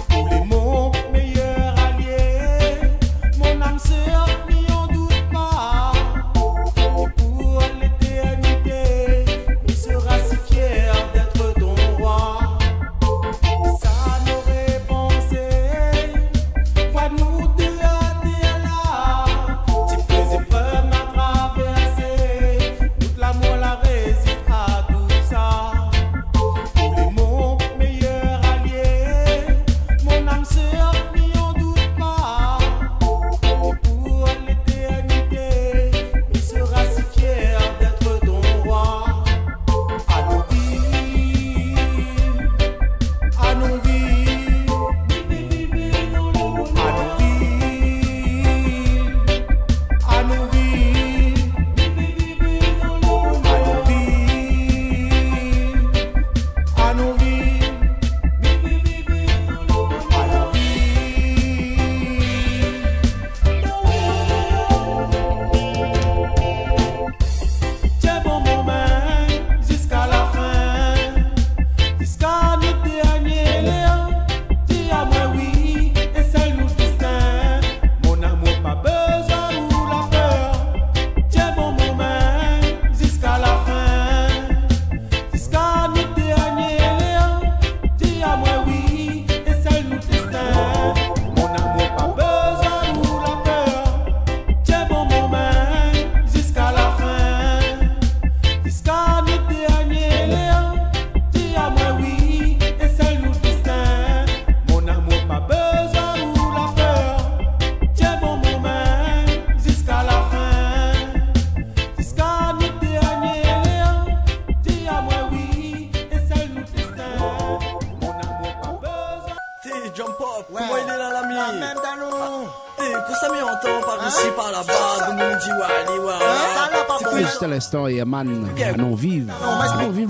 Pour les mots meilleurs alliés, mon âme sœur n'y en doute pas. Et pour l'éternité, tu seras si fier d'être ton roi. Ça n'aurait pensé, quoi nous deux à dire là. Tu faisais peur m'a traversé, toute l'amour la résiste à tout ça. Pour les mots meilleurs alliés, mon âme sœur n'y en doute pas. Et pour l'éternité, tu seras si fier d'être ton roi. À nos vies, à nos vies, à nos vies, à nos vies, tiens bon moment jusqu'à la fin, jusqu'à notre dernier léon. Dis à moi oui et seul nous distingue. Mon amour pas besoin ou la peur. Tiens bon moment jusqu'à la fin, jusqu'à notre dernier léon. Dis à moi oui et seul nous distingue. Mon amour pas besoin ou la peur. Tiens bon moment jusqu'à la fin, jusqu'à notre dernier léon. Dis à moi oui et seul nous distingue. Mon amour pas besoin ou la peur. Tiens bon moment jusqu'à la fin, jusqu'à notre dernier léon. Dis à moi oui et seul nous distingue. Mon amour pas besoin.
T'es jump up, comment il est là l'ami? T'es que ça m'y entend par ici, par là-bas, de nous dit wali wali.
Juste à l'instant, et man, non vive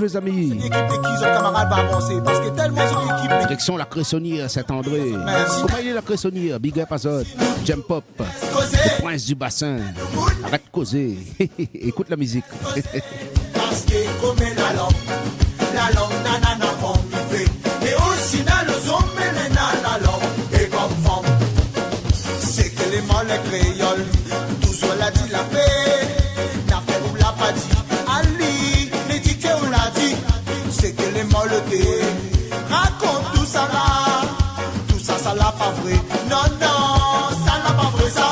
les amis.
L'équipe de qui autres camarades va avancer parce que tellement c'est une équipe.
Direction la Cressonnière, Saint-André. Comment il est la Cressonnière? Big up à Zod, Jump Up, le prince du bassin. Arrête de causer. Écoute la musique.
Parce que comme la langue nanana femme vivre. Et aussi dans le hommes les nanana et comme femme. C'est que les mots les créoles, toujours l'a dit la paix. N'a fait ou l'a pas dit. Ali, les dit que on l'a dit. C'est que les mots le thé. Raconte tout ça là. Tout ça, ça l'a pas vrai. Non, non, ça l'a pas vrai ça.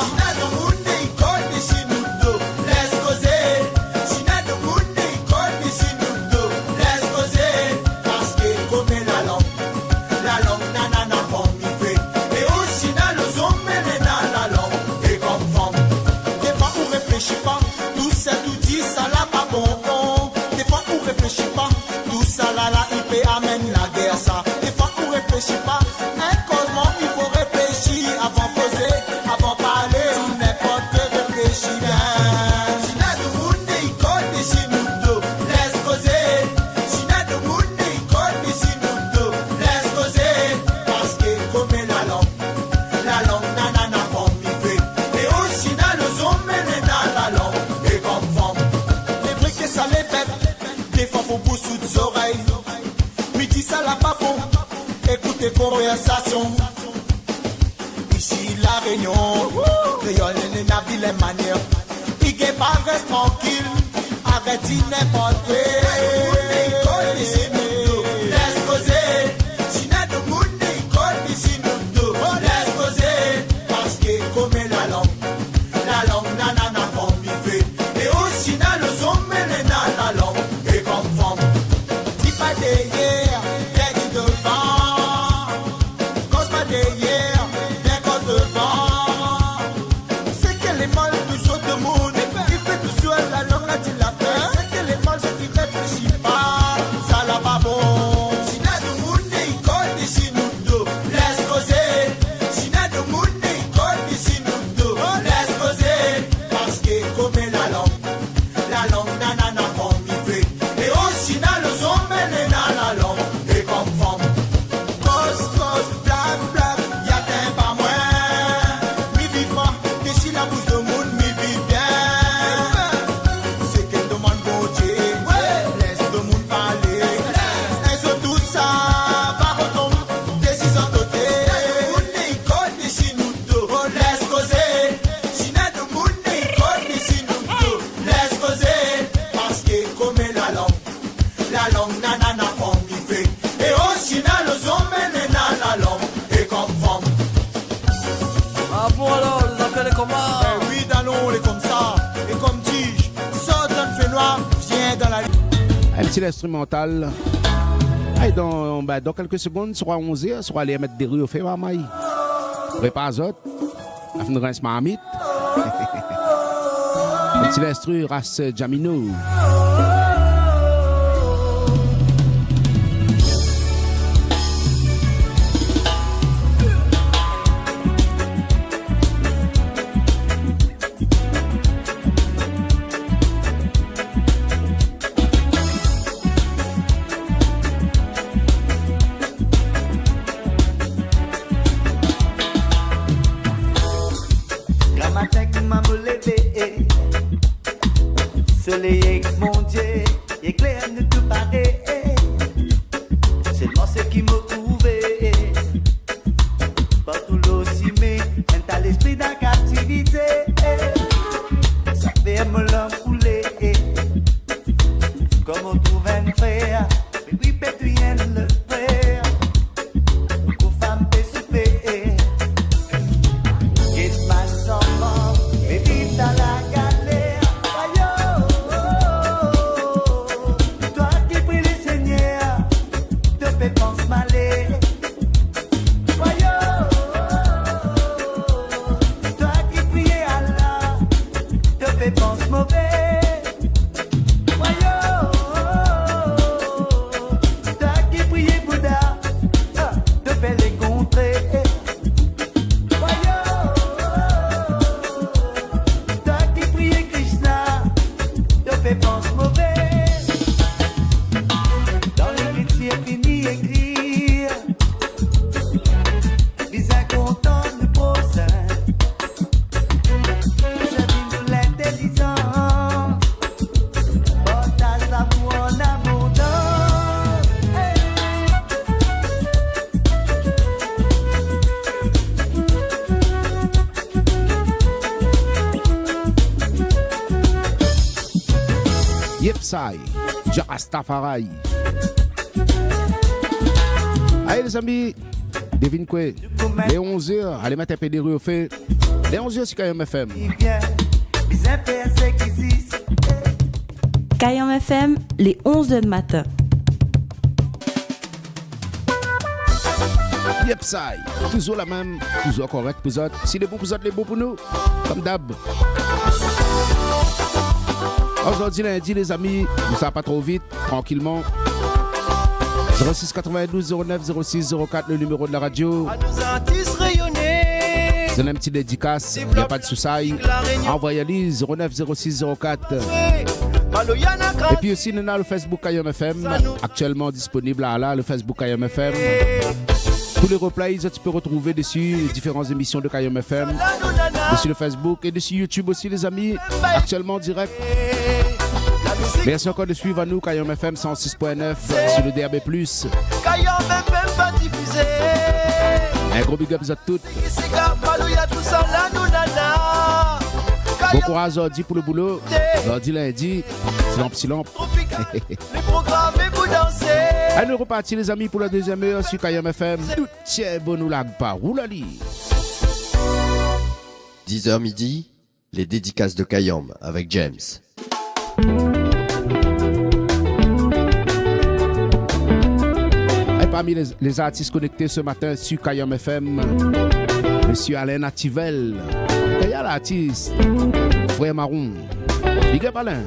Tout ça là, il peut amener Des fois faut bouche sous les oreilles. Midi ça la pas bon. Écoutez conversation. Ici la réunion. Créole et la ville et manière. Il n'est pas reste tranquille. Arrête n'importe quoi. Laisse causer. Si n'a de monde n'école ici nous deux. Laisse causer. Parce que comme la langue nanana comme il fait. Et aussi dans le zombie la langue. Et comme femme. Si pas derrière, t'es dit devant. Cause pas derrière, t'es cause devant. C'est que les mâles toujours de monde. Il fait tout seul la langue là tu la fais. C'est que les mâles qui réfléchissent pas. Ça la va bon. Si n'a de monde il code ici nous deux. Laisse causer. Si n'a de monde il code ici nous deux. Laisse causer. Parce que comme la langue nanana comme il fait. Et aussi dans le zombie dans la langue. Et comme femme. Cause, blague, y'a t'un pas moins. Mi vive pas, que si la bouche de monde, mi vive bien. C'est qu'elle demande bon Dieu. Laisse le monde parler. Et sur tout ça, va retomber. Décision dotée. Monde n'est code ici nous deux. Laisse causer. Si n'a de monde n'est code ici nous deux. Laisse causer. Parce que comme la langue nanana comme il fait. Et aussi dans le zombie dans la langue. Et comme femme.
Ah bon alors, les affaires les communs.
Oui, dans l'eau, on est comme ça. Et comme tige, sort d'un fait noir, viens dans la
Un petit instrumental. Hey, dans quelques secondes, sur 11h, sur aller mettre des rues au fait, maman. Prépare zot. La fin de rince marmite. Un petit instru, race Jamino.
Grand matin qui m'a me levé, soleil avec mon Dieu, éclair ne te paraît. Seulement ce qui me trouvait, partout l'ossimé, un tel esprit dans captivité. Ça fait me l'enfouler, comme on trouve un frère, mais oui, peut rien le faire. Beaucoup de femmes peuvent souffrir. Get my summer, mais vive dans la galère. Toi qui prie le Seigneur, te fais penser malais. Toi qui prie Allah, te fais penser mauvais. Toi qui prie Bouddha, te fais les contrer. Toi qui prie Krishna, te fais penser mauvais. Dans l'écriture fini écrire, les incontents de prochain. C'est de l'intelligence, partage l'amour en abondance.
Yepsai, Jarastafari. Allez les amis, devine quoi? Les 11h, allez mettre un peu des rues au fait. Les 11h sur KM FM.
Kayam FM, les 11h de matin.
Yepsai, toujours la même, toujours correct pour autres. Si les bons pour autres, les bons pour nous, comme d'hab. Aujourd'hui lundi les amis, ça va pas trop vite, tranquillement. 06 92 09 06 04 le numéro de la radio. C'est un petit dédicace, il n'y a pas de souci. Envoyez-les 09 06 04. Et puis aussi, nous avons le Facebook KM FM, actuellement disponible là, le Facebook KM FM. Tous les replays, tu peux retrouver dessus différentes émissions de KM FM, dessus le Facebook et dessus YouTube aussi, les amis, actuellement en direct. Merci encore de suivre à nous, Kayom FM 106.9 sur le DAB+.
Kayom FM pas diffusé.
Un gros big up à toutes. Bon courage aujourd'hui pour le boulot. Lundi, lundi, silomp.
Les programmes et vous dansez.
Allez, nous repartir les amis pour la deuxième heure sur Kayom FM. Tiens, bon nous lag pas. Oulali.
10h midi, les dédicaces de Kayom avec James.
Et parmi les artistes connectés ce matin sur Kayom FM, Monsieur Alain Nativel. Il y a l'artiste Frère Marron. Big up Alain.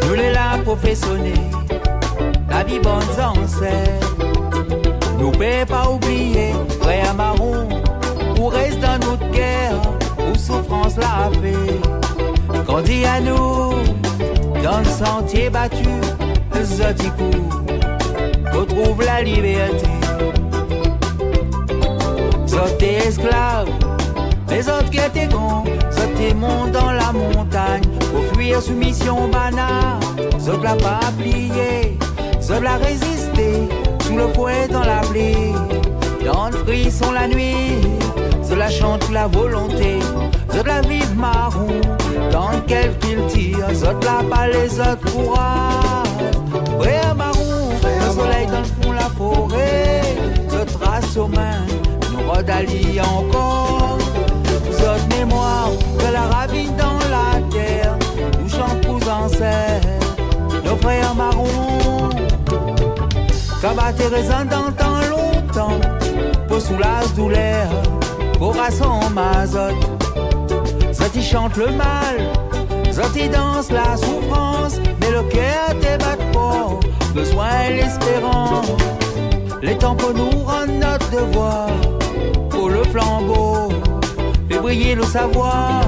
Nous les là professionnels, la vie bonne ancêtres. Nous ne pouvons pas oublier Frère Marron, pour rester dans notre guerre, où souffrance la paix. Quand dit à nous, dans le sentier battu, Zotikou, retrouve la liberté. Zot t'es esclave, les autres qui étaient grands, Zot t'es monte dans la montagne, pour fuir soumission banale. Zot l'a pas plié, Zot l'a résisté, sous le fouet dans la blé. Dans le frisson la nuit, Zot la chante la volonté, Zot la vive marron, dans lequel qu'il tire, Zot la pas les autres courage. Frère marron, le soleil dans le fond la forêt, Zot trace aux mains, nous redallie encore. Zot mémoire de la ravine dans la terre, nous chante pour ancêtres, nos frères marrons. Combattre raison dans tant longtemps, pour soulager douleur, pour rassemble mazot. Zot y chante le mal, Zot y danse la souffrance, mais le cœur te bat fort, besoin l'espérance. Les temps pour nous rendre notre devoir, pour le flambeau, fait briller le savoir.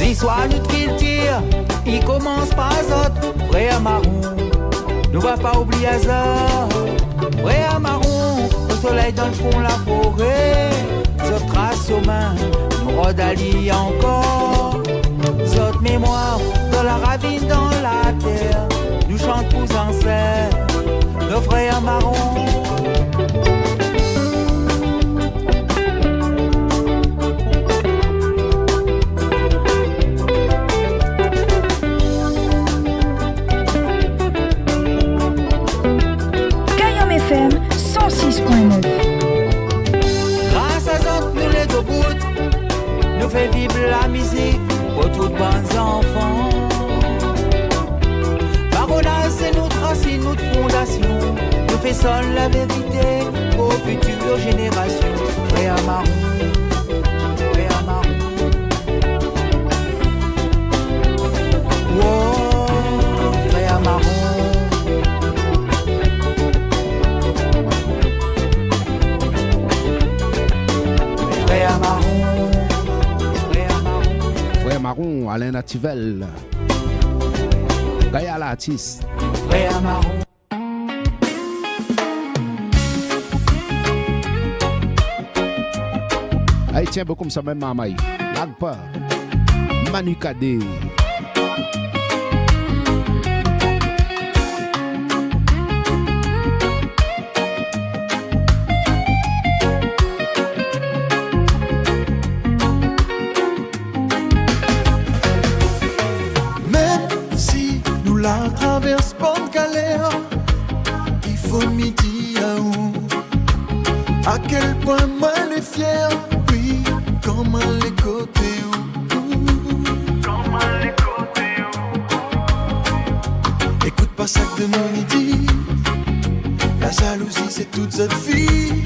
L'histoire nous qu'il tire, il commence par Zot, frère marron. Nous va pas oublier Zot, frère marron. Le soleil dans le fond la forêt, Zot trace aux mains, nous redallie encore. Zot mémoire dans la ravine dans la terre, nous chante pour ancêtres, nos frères marrons.
Kayom FM 106.9.
Grâce à Zot, nous les debout, nous fait vivre la musique pour toutes bonnes enfants. Parolas, c'est notre racine, notre fondation. Nous fait seul la vérité aux futures générations. Frère marron, frère marron. Wow, frère marron. Frère marron, frère marron.
Frère Marron, Alain Nativel. Gaya l'artiste.
Frère marron.
Aïe, tiens, beaucoup comme ça, même Mamaï. Lag pas. Manu Kadé.
Même si nous la traverse pas de galère, il faut midi à où. À quel point moi elle est fière, oui, comment les côtés où. Écoute pas ça que de mon dit, la jalousie c'est toute cette vie.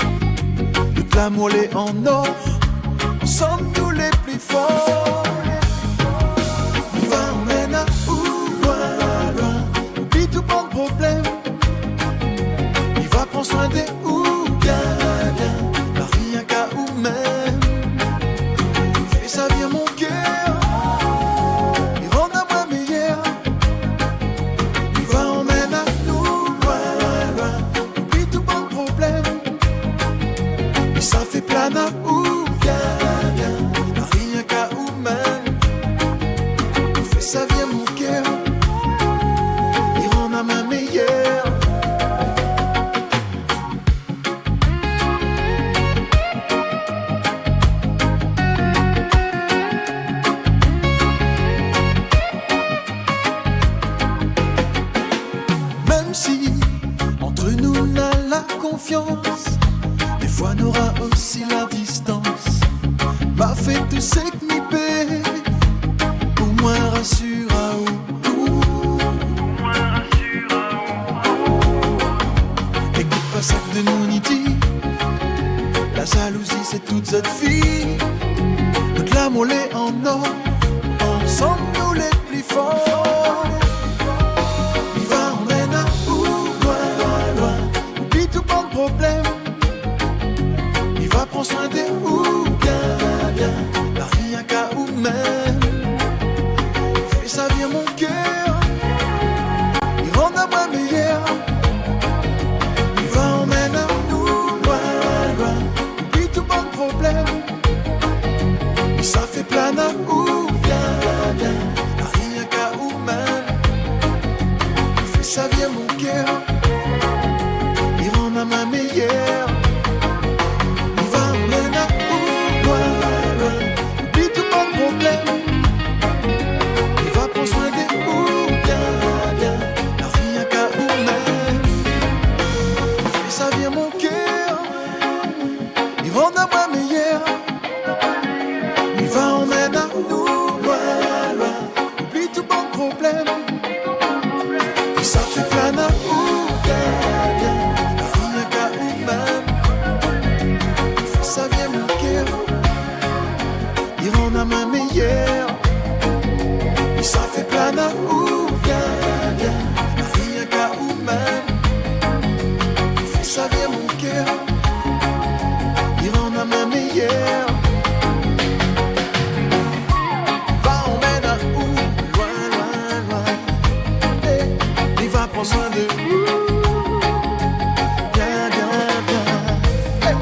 Toute l'amour l'est en or, sommes-nous les plus forts. On va emmèner à où, loin, loin, oublie tout pas de problème. Il va prendre soin des où, bien, bien, pas rien qu'à où même. Il fait ça bien mon cœur, il rend à moi meilleur. Il va emmèner à nous, loin, loin, oublie tout pas de problème. Et ça fait plein à où, bien, bien, pas rien qu'à où même. la confiance. Des fois n'aura aussi la distance. M'a fait tout ce que m'y paie. Pour moi rassure à où. Écoute pas ça que de nous ni dit. La jalousie c'est toute cette fille. Notre l'amour est en or. Ensemble nous les plus forts. Il va emmèner à où, loin, loin, loin. Oublie tout pas de problème. Il va prendre soin des ou, bien, bien. La rien qu'à ou même. Fais ça vient mon cœur. Il rend à moi meilleur. Il va emmèner à nous, loin, loin. Oublie tout pas de problème. Et ça fait plein à ou. Rien qu'à ou même. Il fait ça vient mon cœur. Il rend à ma meilleure. Il va emmener à où, loin, loin. Oublie tout pas de problème. Il va prendre soin des ou, bien, bien. Rien qu'à ou même. Il fait ça vient mon cœur. Il rend à ma meilleure. Il va emmener à nous. Et ça fait plein à ou, bien, bien. Rien qu'à ou même. Il fait ça vient mon cœur. Il rend à ma meilleure. Et ça fait plein à ou, bien, bien. Rien qu'à ou même. Il fait ça vient mon cœur. Il rend à ma meilleure. Prends soin de vous. Bien, bien, bien. Hey.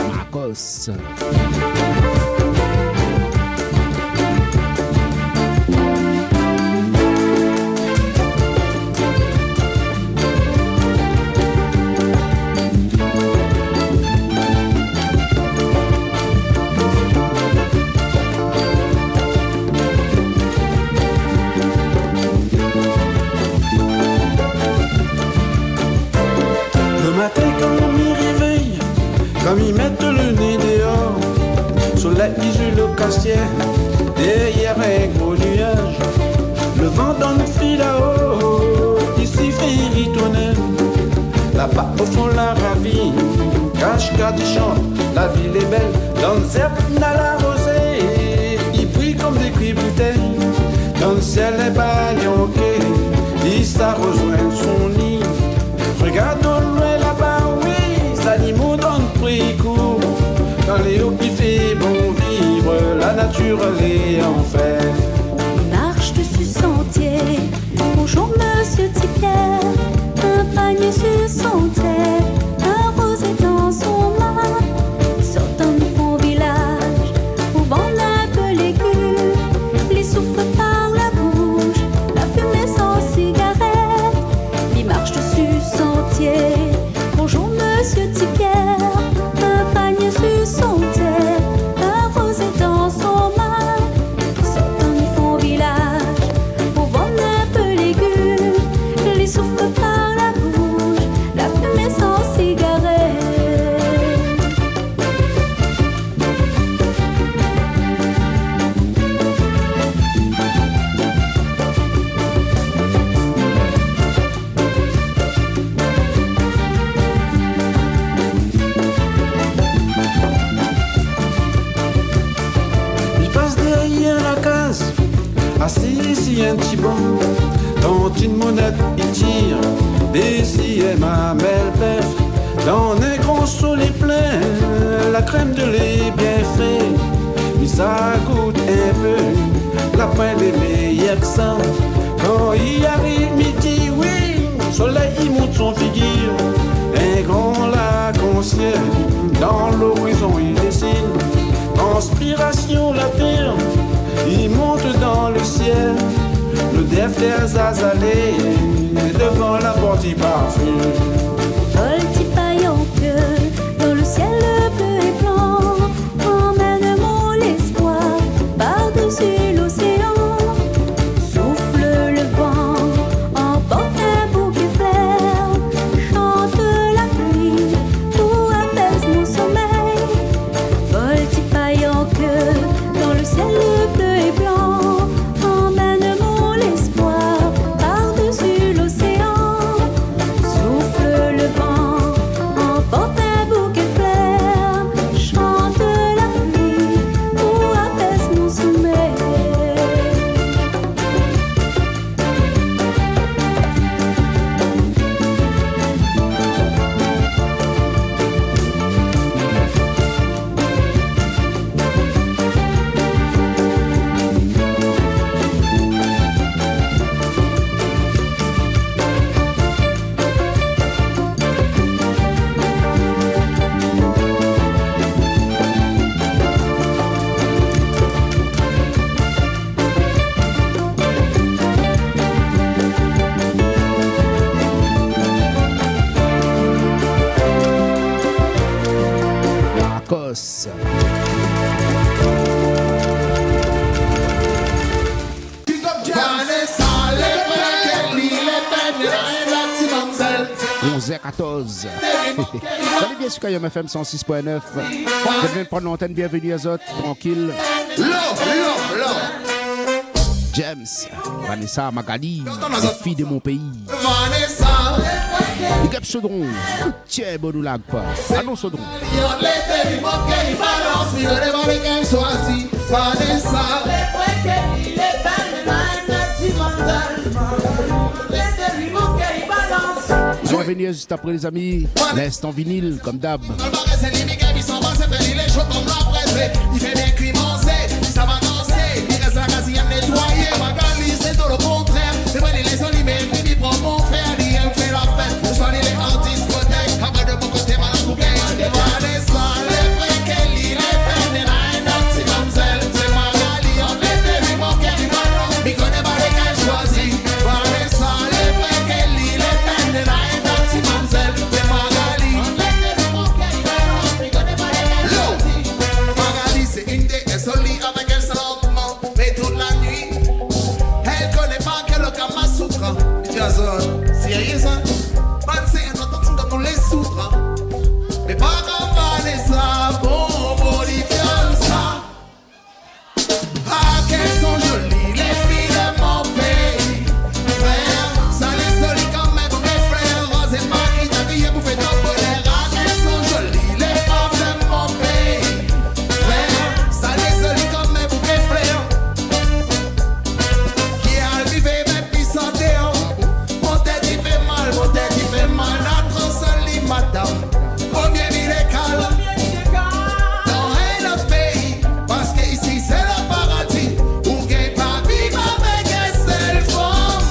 Marcos.
Comme ils mettent le nez dehors, soleil sur le quartier, derrière un gros nuage. Le vent donne fil là-haut, ici fait ritourner. Là-bas au fond la ravine, cache-cache chante, la ville est belle. Dans le zep n'a la rosée, il brille comme des cuits bouteilles. Dans le ciel est baillonqué, il s'arrejoint son nid. Regarde au loin là-bas, oui, les animaux donnent prix court. Dans les hauts qui fait bon vivre, la nature elle est en fête.
Marche dessus sentier, bonjour monsieur Tipierre. Un panier sur son tête, un rosé dans son main. Sortant de mon village, au vent un peu légumes. Les souffles par la bouche, la fumée sans cigarette. Il marche dessus sentier, bonjour monsieur Tipierre. Un panier sur son tête, un rosé dans son main. Sortant de mon village, au vent un peu légumes. Les souffles par la bouche, la fumée sans cigarette.
Il passe derrière la case, assis ici un petit banc. Dans une monette il tire, d'ici est ma belle père. Dans un grand soleil plein, la crème de lait bien fait. Mais ça goûte un peu, la pain des meilleurs que ça. Quand il arrive midi, oui, soleil il monte son figure. Un grand lac en ciel, dans l'horizon il dessine. Transpiration la terre, il monte dans le ciel. Le défter zazalé, devant la porte il parfume.
Vol petit paille en queue, dans le ciel
11h14. Salut bien sûr KM FM 106.9. Je viens de prendre l'antenne, bienvenue à Zot, tranquille. James, Vanessa, Magali, les filles de mon pays.
Vanessa,
les Gap Chaudron, tiens, bon ou lag pas. Allons Chaudron. Bienvenue juste après les amis, l'instant vinyle comme d'hab.
Il fait bien cuimancer, ça va danser, il reste la quatrième nettoyée, Magali c'est tout le contraire, c'est vrai il est soli mais il prend mon frère, il aime faire la fête, le soir il est en discothèque, après de mon côté mal à couper, Vanessa, les vrais Kelly, les peines, et là un autre c'est comme celle, c'est Magali, on fait des lui mon cœur du ballon, mais connaît pas les qu'elle choisit, Vanessa, les vrais Kelly, les peines, et là un autre c'est comme celle, c'est Magali, on fait des lui mon cœur du ballon, mais connaît pas les qu'elle choisit. C'est une des solis avec elle lentement, mais toute la nuit, elle connaît pas que le Kama Sutra. Tu as ça, sérieux ça? Man, c'est un autre truc pour les sutras. Mais pas comme Vanessa, bon, ça. Ah, qu'elles sont jolies, les filles de mon pays. Frère, ça les solis quand même pour mes frères. Rose et Marie, ta vie est bouffée dans le bonheur. Ah, qu'elles sont jolies, les femmes de mon pays. Ça les solis comme mes bouquets frères qui a vivé même puis santé. Mon tête il fait mal, la transolie madame. Combien il est calme dans un pays, parce que ici c'est le paradis où gagne pas vivre avec un seul femme.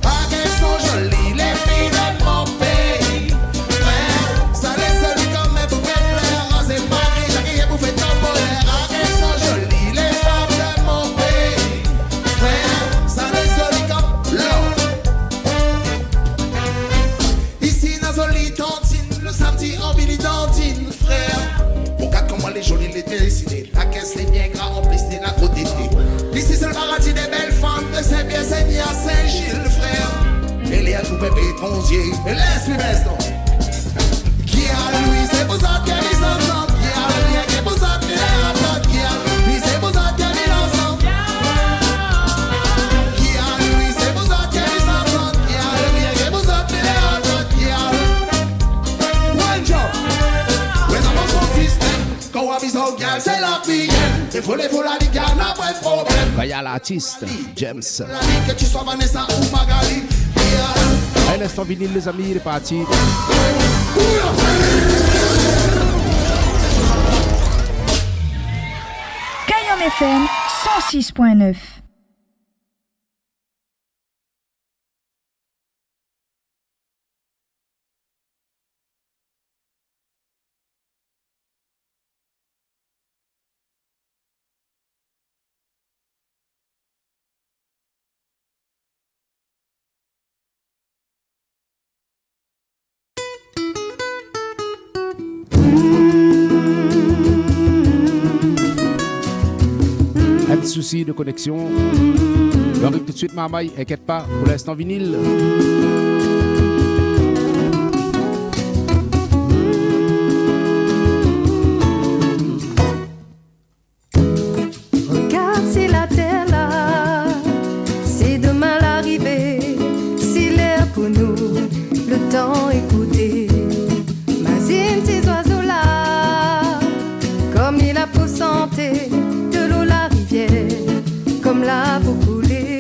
Ah qu'elles sont jolies les filles de mon pays. Frère, ça les solis comme mes bouquets frères. Rose et Marie, la qui est bouffée dans le bonheur. Ah qu'elles sont jolies les femmes de mon pays. Frère, ça les solis comme l'eau. Ici dans Zoli Tantine, le samedi en Billy Dantine, frère. Regarde comment les jolies les décidées. La caisse les bien gras en plus des la côté. Ici c'est le paradis des belles femmes de Saint-Pierre-Seigneur à Saint-Gilles, frère. Et les a tout pépé bronzier, mais laisse-lui beston. Qui a lui, c'est pour ça qu'il y a les enfants. Qui a lui, c'est pour ça qu'il y a les enfants. Qui a lui, c'est pour ça qu'il y a les enfants. Qui a lui, c'est pour ça qu'il y a les enfants. Qui a lui, c'est pour ça qu'il y a les enfants. Qui a lui. One job. When I'm on son système, quand on a mis son gars, c'est la fille. Il faut la ligue, n'a pas de problème.
Vaya l'artiste, James.
La vie que tu sois Vanessa ou Magali.
Un instant vinyle les amis, il est parti.
KM FM 106.9.
Un petit souci de connexion. On arrive tout de suite, Marmaille, inquiète pas, pour l'instant vinyle.
Regarde, c'est la terre là, c'est demain l'arrivée, c'est l'air pour nous, le temps écouté. Imagine ces oiseaux là, comme il a pour santé, de l'eau la rivière, comme la pour couler.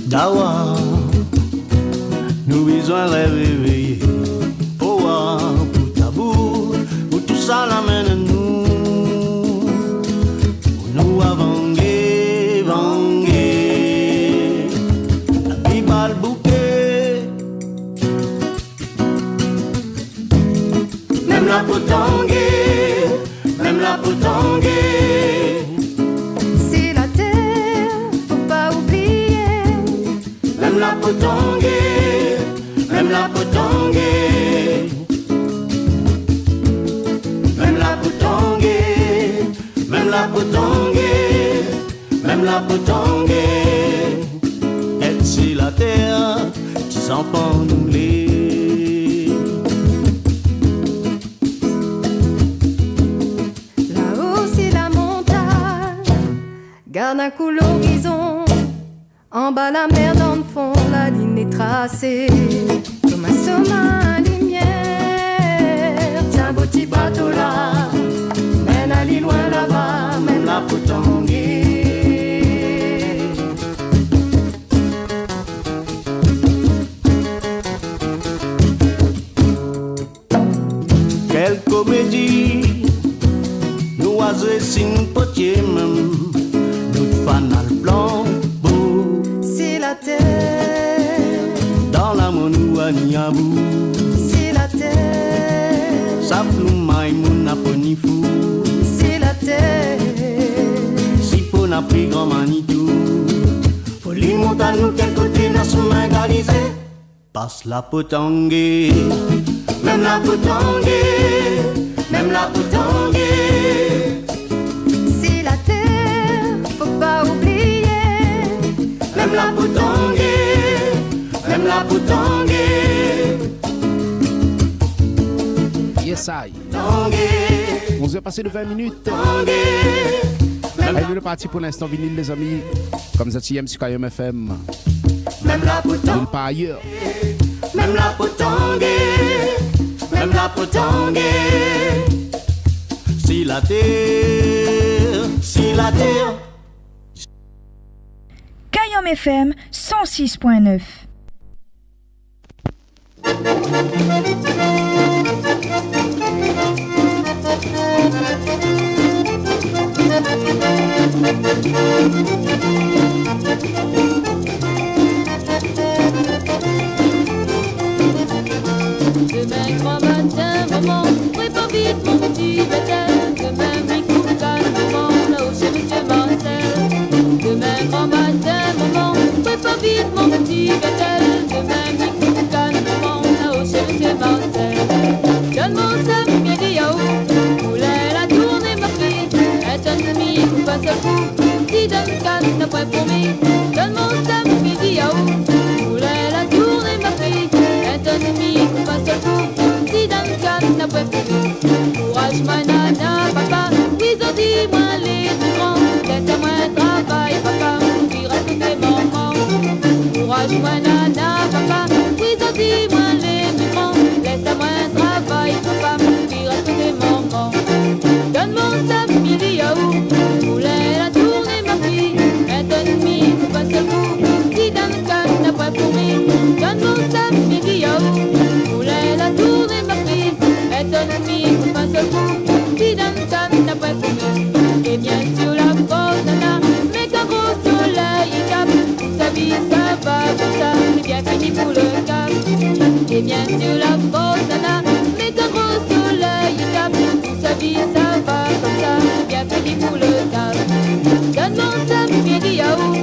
Dawa, nous besoin réveiller. Poa, pour tabou, pour tout ça l'amène nous. Nous avanguer, vanguer. La vie bal bouquet. Même la potanguer, même la potanguer.
C'est la terre, faut pas oublier.
Même la potanguer, même la potanguer. Même la potanguer, la potangue, même la potangue. Elle c'est la terre qui s'en prend nous les.
Là-haut c'est la montagne, garde un coup l'horizon. En bas la mer dans le fond, la ligne est tracée comme un sommet lumière. Tiens beau petit bateau là, mène à l'île loin là-bas, même la potangue.
Quelle comédie, nous oiseaux signe potier même, nous fanal blanc beau.
C'est la terre,
dans la monoua ni à bout.
c'est la terre,
Sa ploumaille mon aponi fou.
c'est la terre,
Si faut n'a pris grand Manitou. Folie montagne nous quel côté n'a son main galisé. Passe la potangue, même la potangue, même la potangue.
c'est la terre, faut pas oublier.
Même la potangue, même la potangue.
Yes, I. 11h passé de 20 minutes. Allez, le parti pour l'instant vinyle, les amis. Comme ça, tu aimes sur KM FM.
Même la potangue,
pas ailleurs.
même la potangue, même la potangue. Si la terre, si la terre.
Kayom FM 106.9.
Demain grand matin, maman, prépare vite mon petit bétail. Demain, mi-coupe calme, maman, là-haut chez Monsieur Marcel. Demain grand matin, maman, prépare vite mon petit bétail. Demain, mi-coupe calme, maman, là-haut chez Monsieur Marcel. Donne mon sac, bien dit yaourt, poulet, la tournée ma fille. Un tonne de mi, coupe un seul coup, si donne canne, t'as pas pour mi. Donne mon sac, bien dit yaourt, poulet, la tournée ma fille. Un tonne de mi, coupe un seul coup, si donne canne, t'as pas pour mi. Courage ma nana, papa, ils ont dit moi les plus grands. Laisse-moi un travail, papa, qui reste tes mamans. Courage ma nana, papa, ils ont dit moi les plus grands. Laisse-moi un travail, papa, qui reste tes mamans. Donne mon sac, midi yaourt, poulet, la tournée ma fille. Un tonne de mi, coupe un seul coup, si donne canne, t'as pas pour mi. Donne mon sac, midi yaourt, poulet, la tournée ma fille. Un tonne de mi, coupe un seul coup, si donne canne, t'as pas pour mi. Et bien sur la côte, nana, mais qu'un gros soleil est cap. Sa vie, ça va comme ça, c'est bien fini pour le cap. Et bien sur la côte, nana, mais qu'un gros soleil est cap. Sa vie, ça va comme ça, c'est bien fini pour le cap. Donne mon sac, midi yaourt,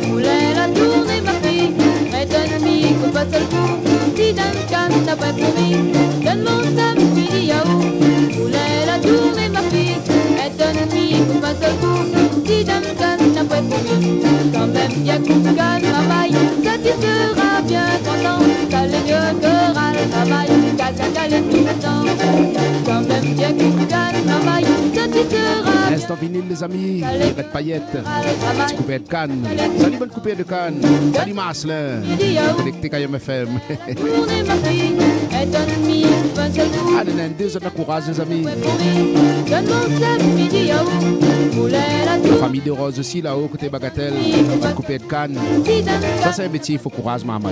poulet, la tournée ma fille. Mais donne mi, coupe un seul coup, si donne canne, t'as pas promis. Donne mon sac, midi yaourt, poulet, la tournée ma fille. Mais donne mi, coupe un seul coup, si donne canne, t'as pas promis. Quand même bien coupe canne, ma maille, ça tu seras bien content. Ça l'est mieux que ras le travail, caca tout le temps. Quand même bien coupe canne, ma maille, ça tu seras.
Instant vinyle, les amis. Red paillette. Petit coupé de canne. Salut, bonne coupée de canne. Salut, Marcelin. Connecté KM FM.
Tournez ma fille, et donne-mi un seul coup.
Allez, deux autres courage, les amis.
Donne mon sac, midi yaourt, poulet, la
La
tour.
famille de Rose aussi, là-haut, côté Bagatelle. Bonne coupée de canne. Ça, c'est un métier, il faut courage, maman.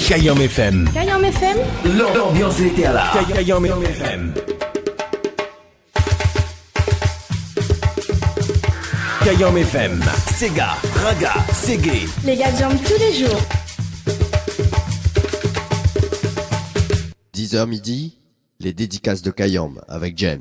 Kayom FM.
Kayom FM.
L'ambiance était à la Kayom FM. Kayom FM. Sega, Raga, Segé.
Les gars jambent tous les jours.
10h midi, les dédicaces de Kayam avec James.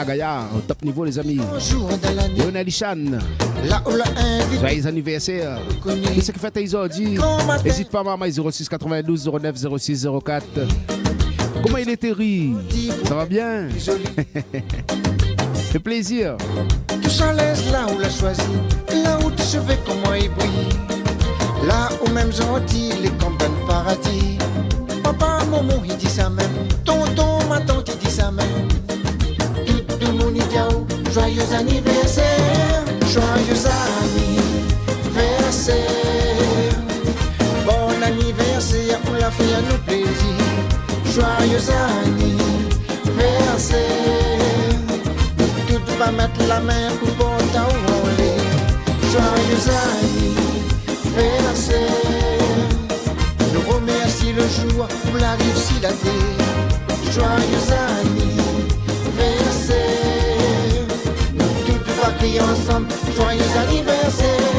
Gaya, au top niveau les amis. Lionel Chan. Joyeux anniversaire. Et ce qui fait aujourd'hui, n'hésite pas maman 06 92 09 06 04. Comment il était ri? Ça va bien? Fait plaisir.
Tu s'en laisses là où l'a choisi, là où tu savais comment il brille, là où même gentil les campagnes paradis. Papa, maman, il dit ça même. Tonton, ma tante, il dit ça même. Tout le monde dit joyeux anniversaire, joyeux anniversaire. Bon anniversaire pour la fille à nos plaisirs. Joyeux anniversaire. Tout va mettre la main pour porter où on l'est. Joyeux anniversaire. Nous remercions le jour pour la réussite la terre. Joyeux anniversaire. Nous tous va crier ensemble. Joyeux anniversaire.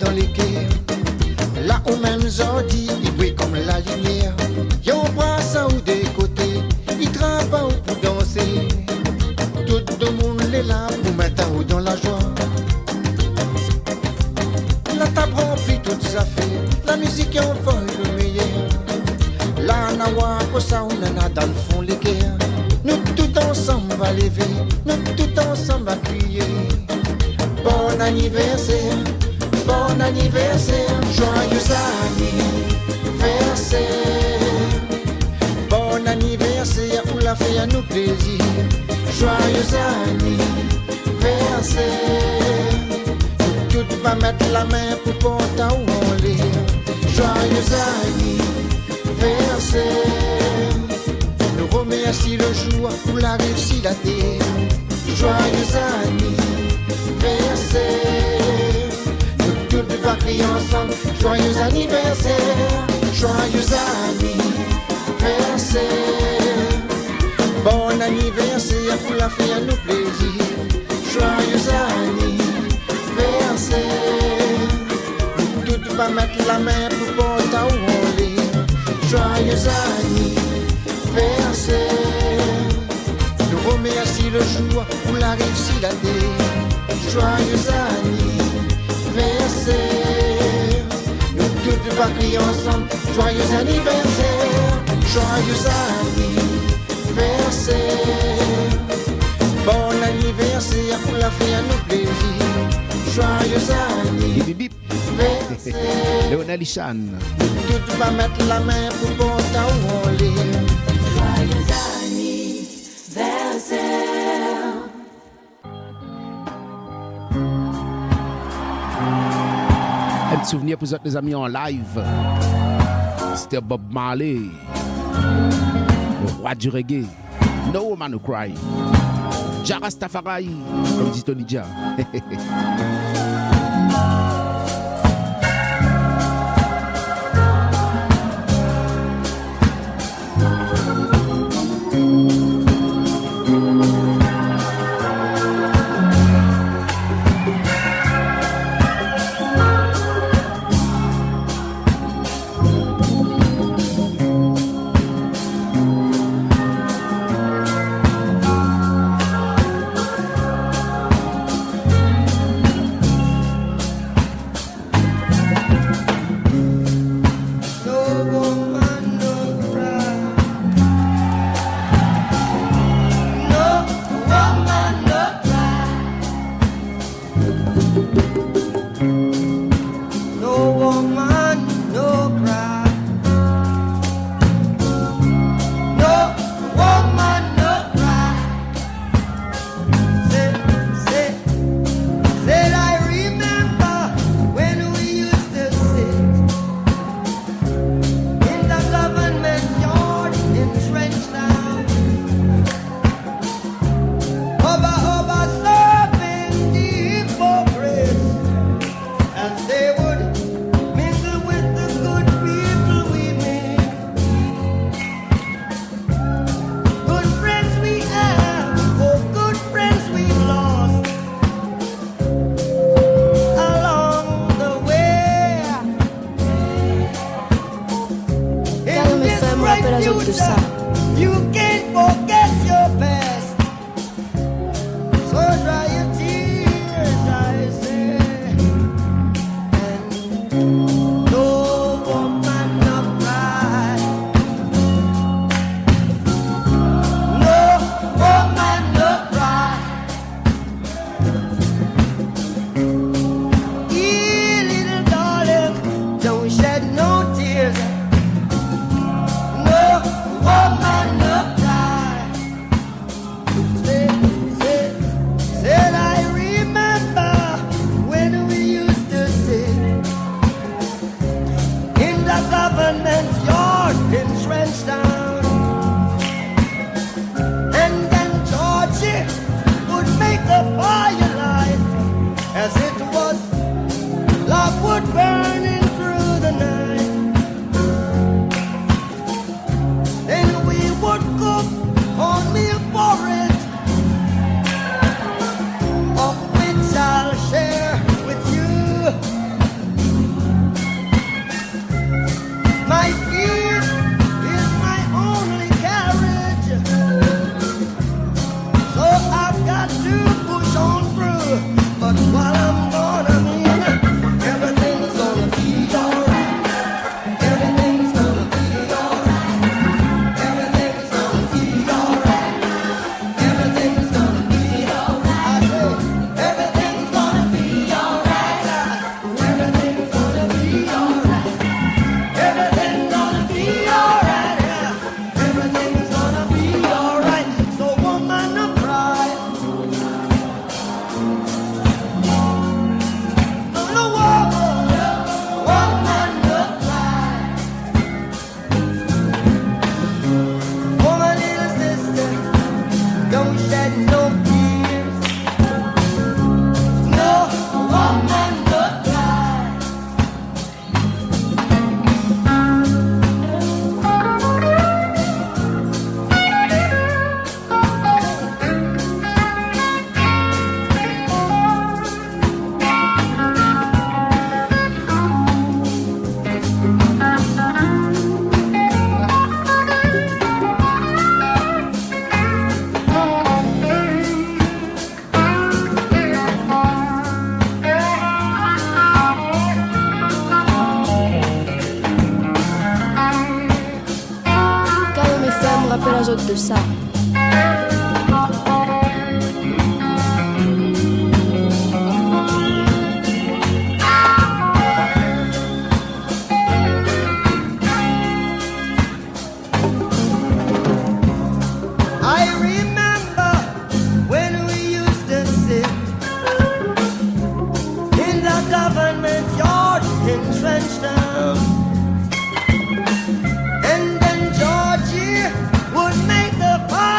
Dans les guerres, là où même Zordi, il brille comme la lumière. Y'a un bras ça ou des côtés, il travaille pour danser. Tout le monde est là pour mettre un haut dans la joie. La table remplit toutes ses affaires, la musique est enfin le meilleur. La nawa, ça ou nana dans le fond les guerres. Nous tout ensemble va lever, nous tout ensemble va crier. Bon anniversaire. Bon anniversaire, joyeux anniversaire. Bon anniversaire, pour la fille à nos plaisirs. Joyeux anniversaire. Tout va mettre la main pour porter où on l'est. Joyeux anniversaire. Nous remercions le jour pour la réussite la terre. Joyeux anniversaire. Tout va crier ensemble, joyeux anniversaire, joyeux anniversaire. Bon anniversaire pour la fille à nos plaisirs, joyeux anniversaire. Tout va mettre la main pour porter où on l'est, joyeux anniversaire. Nous remercions le jour pour la réussite la terre, joyeux anniversaire. Nous tous va crier ensemble, joyeux anniversaire, joyeux anniversaire. Bon anniversaire pour la fille à nos plaisirs, joyeux anniversaire.
Lionel Chan.
Tout va mettre la main pour porter où on l'est.
Joyeux anniversaire.
Un petit souvenir pour les amis en live. C'était Bob Marley, le roi du reggae. No Man No Cry. Jah Rastafari, comme dit Tony Jah.
de ça.
You can't forget your past. So dry your tears, I say. And no woman no cry. No woman no cry. Hey, little darling, don't shed no tears. No woman no cry. Said I remember when we used to sit in the government yard in Trenchtown, and then Georgie would make the firelight as it was love would burning through the night. Then we would cook cornmeal porridge, of which I'll share with you. My fear is my only carriage, so I've got to push on through. But while I'm gone, I mean, everything's gonna be alright. Everything's gonna be alright. Everything's gonna be alright. Everything's gonna be alright. I say, everything's gonna be alright. Everything's gonna be alright. Everything's gonna be alright. Yeah. Everything's gonna be alright. So woman, don't cry. No woman, don't cry. Woman, little sister, don't shed no tears. No woman, don't cry.
Kayom FM rappelle à autres de ça.
I remember when we used to sit in the government yard in Trenchtown, and then Georgie would make the fire.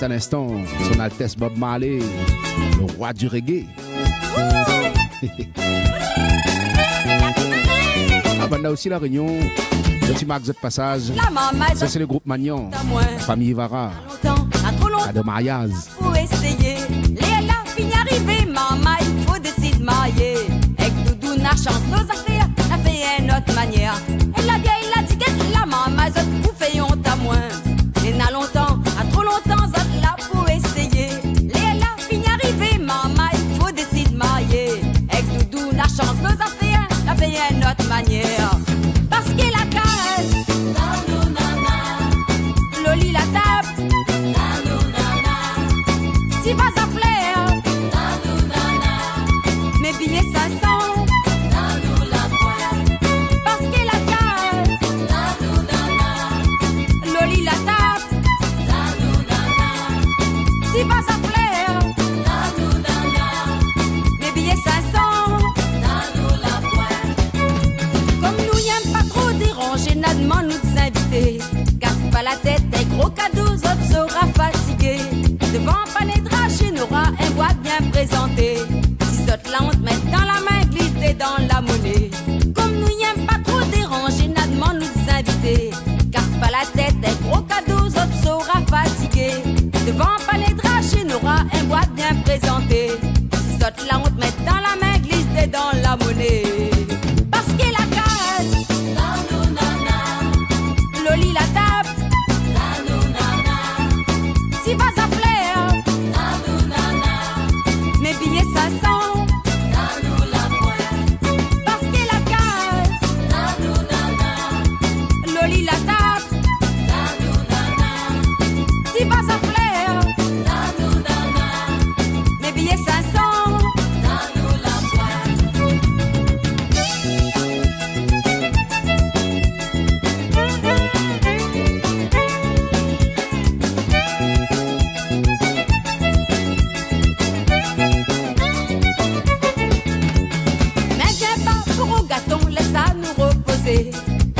Juste un instant, son Altesse Bob Marley, le roi du reggae. Ah ben, on a aussi la Réunion, petit Max de passage. Ça c'est le groupe Magnon, la famille Ivara, de Mariaz.
Pour essayer, Léla finit arriver, maman, il faut décider de marier. Avec Doudou, n'a chance nos affaires, la fait une autre manière. Et la vieille, la tiquette, la maman, zot, vous fait honte à moins. Et n'a longtemps, à trop longtemps, zot là pour essayer. Léla finit arriver, maman, il faut décider de marier. Avec Doudou, n'a chance nos affaires, la fait une autre manière. Parce qu'il la casse, Loli la tape. Si vas à flair, mes billets 500, parce qu'il la casse, Loli la tape. Si vas à flair, mes billets 500, comme nous y'aime pas trop déranger, n'a demande nous inviter. Casse pas la tête, des gros cadeaux, autres sera fatigué. Devant palais draché, n'aura un bois bien présenté. Si saute la honte, met dans la main, glissez dans la monnaie. Comme nous y'aime pas trop déranger, n'a demande nous inviter. Casse pas la tête, des gros cadeaux, autres sera fatigué. Devant palais draché, n'aura un bois bien présenté. Si saute la honte, met dans la main, glissez dans la monnaie. Parce qu'il la casse, Loli la tape. Si vas à flair, mes billets 500, parce qu'il la casse, Loli la tape. Si vas à flair, mes billets 500.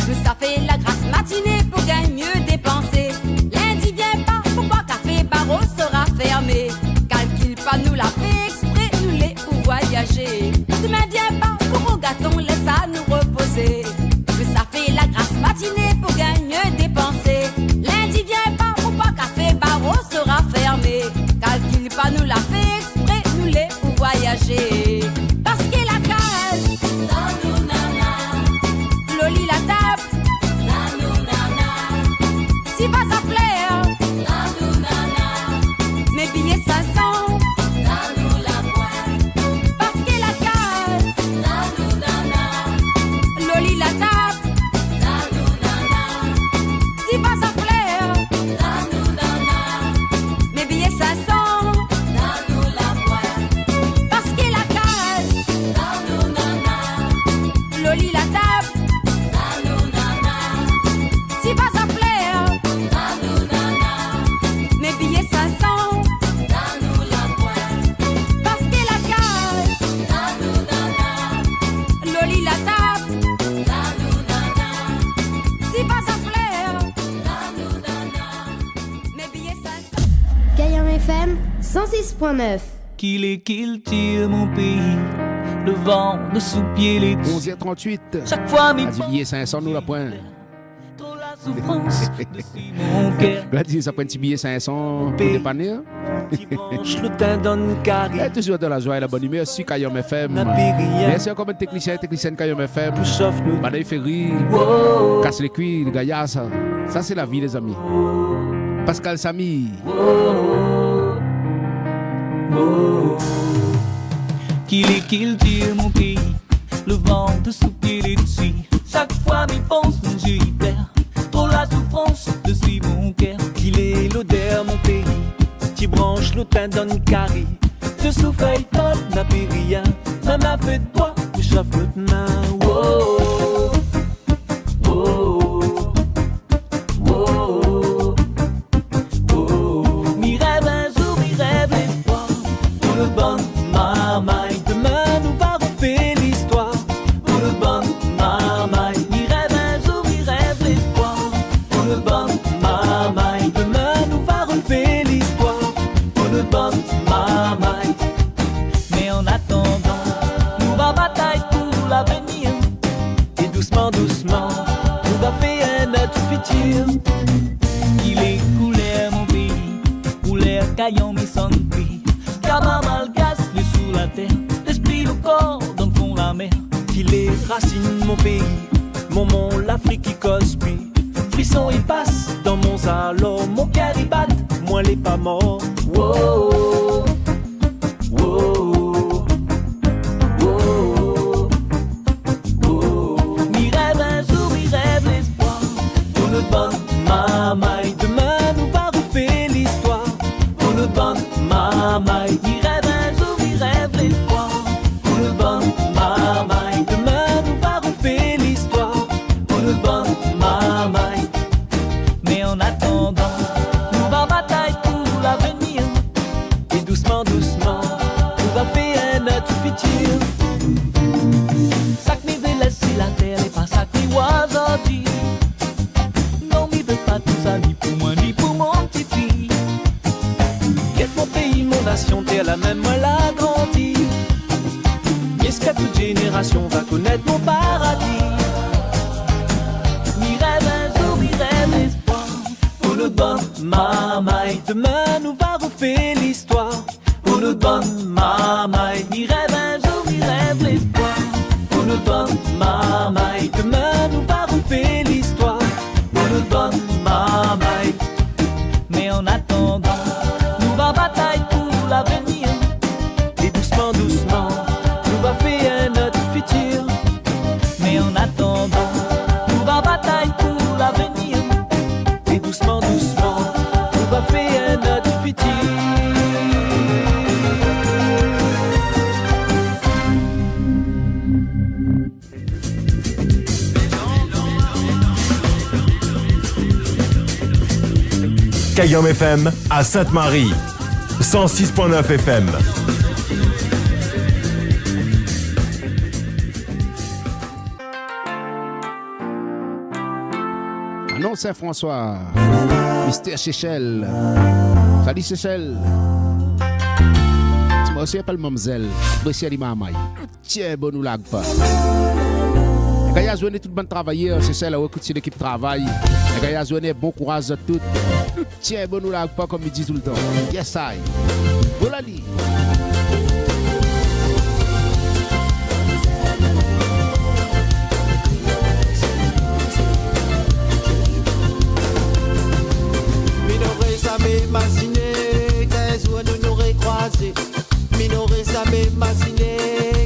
Nous ça fait la grasse matinée pour gagner mieux dépenser. Lundi vient pas, pour boire café, barreau sera fermé. Calcule pas, nous l'a fait exprès, nous les pour voyager. Demain vient pas, pour au gâton, laisse à nous reposer. Nous ça fait la grasse matinée pour gagner mieux dépenser. Lundi vient pas, pour boire café, barreau sera fermé. Calcule pas, nous l'a fait exprès, nous les pour voyager. Parce qu'il la casse, Loli la tape. Si vas à flair, mes billets 500, parce qu'il la casse, Loli la tape. Si vas à flair, mes billets 500, parce qu'il la casse, Loli la tape. Si vas à flair, mes billets 500, parce qu'il la casse, Loli la tape. Si vas à flair, mes billets 500.
Kayam FM 106.9.
Qu'il tire mon pays, le vent de sous-pied les
11h38.
Chaque fois mes
billets 500, nous la pointe.
souffrance de mon cœur.
Gladys, ça prend un petit billet 500 pour dépanner.
Le teint donne carré.
Toujours de la joie et la bonne humeur sur Kayom FM. Merci encore, technicienne Kayom FM. Badaï Ferry, casse les cuits, le gaillard, ça. Ça, c'est la vie, les amis. Pascal Samy.
Qu'il tire mon pays, le vent de sous-pied les dessus. Chaque fois mes pensées, mon jeu y perd. Trop la souffrance de suivre mon cœur. Qu'il est l'odeur mon pays, qui branche le teint dans une carré. Je souffre et pas n'a plus rien. Même la fête de bois, je chauffe notre main. Wow, wow, wow, wow. Mi rêve un jour, mi rêve l'espoir. Pour le bon marmaille, demain nous va refaire l'histoire. Pour le bon marmaille, mi rêve un jour, mi rêve l'espoir. Pour le bon marmaille, demain nous va refaire l'histoire. bonne mamaille. Mais en attendant, nous va bataille pour l'avenir. Et doucement, doucement, nous va faire notre futur. Il est couleur mon pays, couleur caillon mais sans prix. Car ma malgache, le sous la terre, l'esprit, le corps, dans le fond la mer. Il est racine mon pays, mon monde, l'Afrique qui cause puis. Frisson il passe dans mon salon, mon cœur il bat, moi l'ai pas mort. Wow, wow, wow, wow. Mi rêve un jour, mi rêve l'espoir pour notre bonne mamaille. Demain nous va refaire l'histoire pour notre bonne mamaille. Mi rêve un jour, mi rêve l'espoir pour notre bonne mamaille. Demain nous va refaire l'histoire pour notre bonne mamaille. Mais en attendant, nous va bataille pour l'avenir. Et doucement, doucement, nous va faire notre futur. Sac mi veut laisser la terre et pas sac mi aujourd'hui. Non, mi veut pas tout ça, ni pour moi, ni pour mon petit fille. Quête mon pays, mon nation, terre la même, moi l'a grandi. Est-ce que toute génération va connaître mon paradis? Mi rêve un jour, mi rêve l'espoir pour notre bonne mamaille. Demain nous va refaire l'histoire pour notre bonne mamaille. Mi rêve un jour, mi rêve l'espoir pour notre bonne mamaille. Demain nous va refaire l'histoire pour notre bonne mamaille. Mais en attendant, nous va bataille pour l'avenir. Et doucement, doucement, nous va faire notre futur. Mais en attendant, nous va bataille pour l'avenir. Et doucement, doucement, nous va faire notre futur.
Kayom FM à Sainte-Marie, 106.9 FM.
Non, Saint-François, Mystère Seychelles. Salut Seychelles. Tu m'as aussi appelé Mamzelle, Bressia di Mamay. Tiens, bon ou lag pas. Quand il y a joué tout le monde travailleur, c'est celle où écoute l'équipe travail. Quand il y a joué bon courage à tout. Tiens, bon ou lag pas comme il dit tout le temps. Yes, I. Bolali.
Imaginé 15 jours nous n'aurait croisé. M'aurait jamais imaginé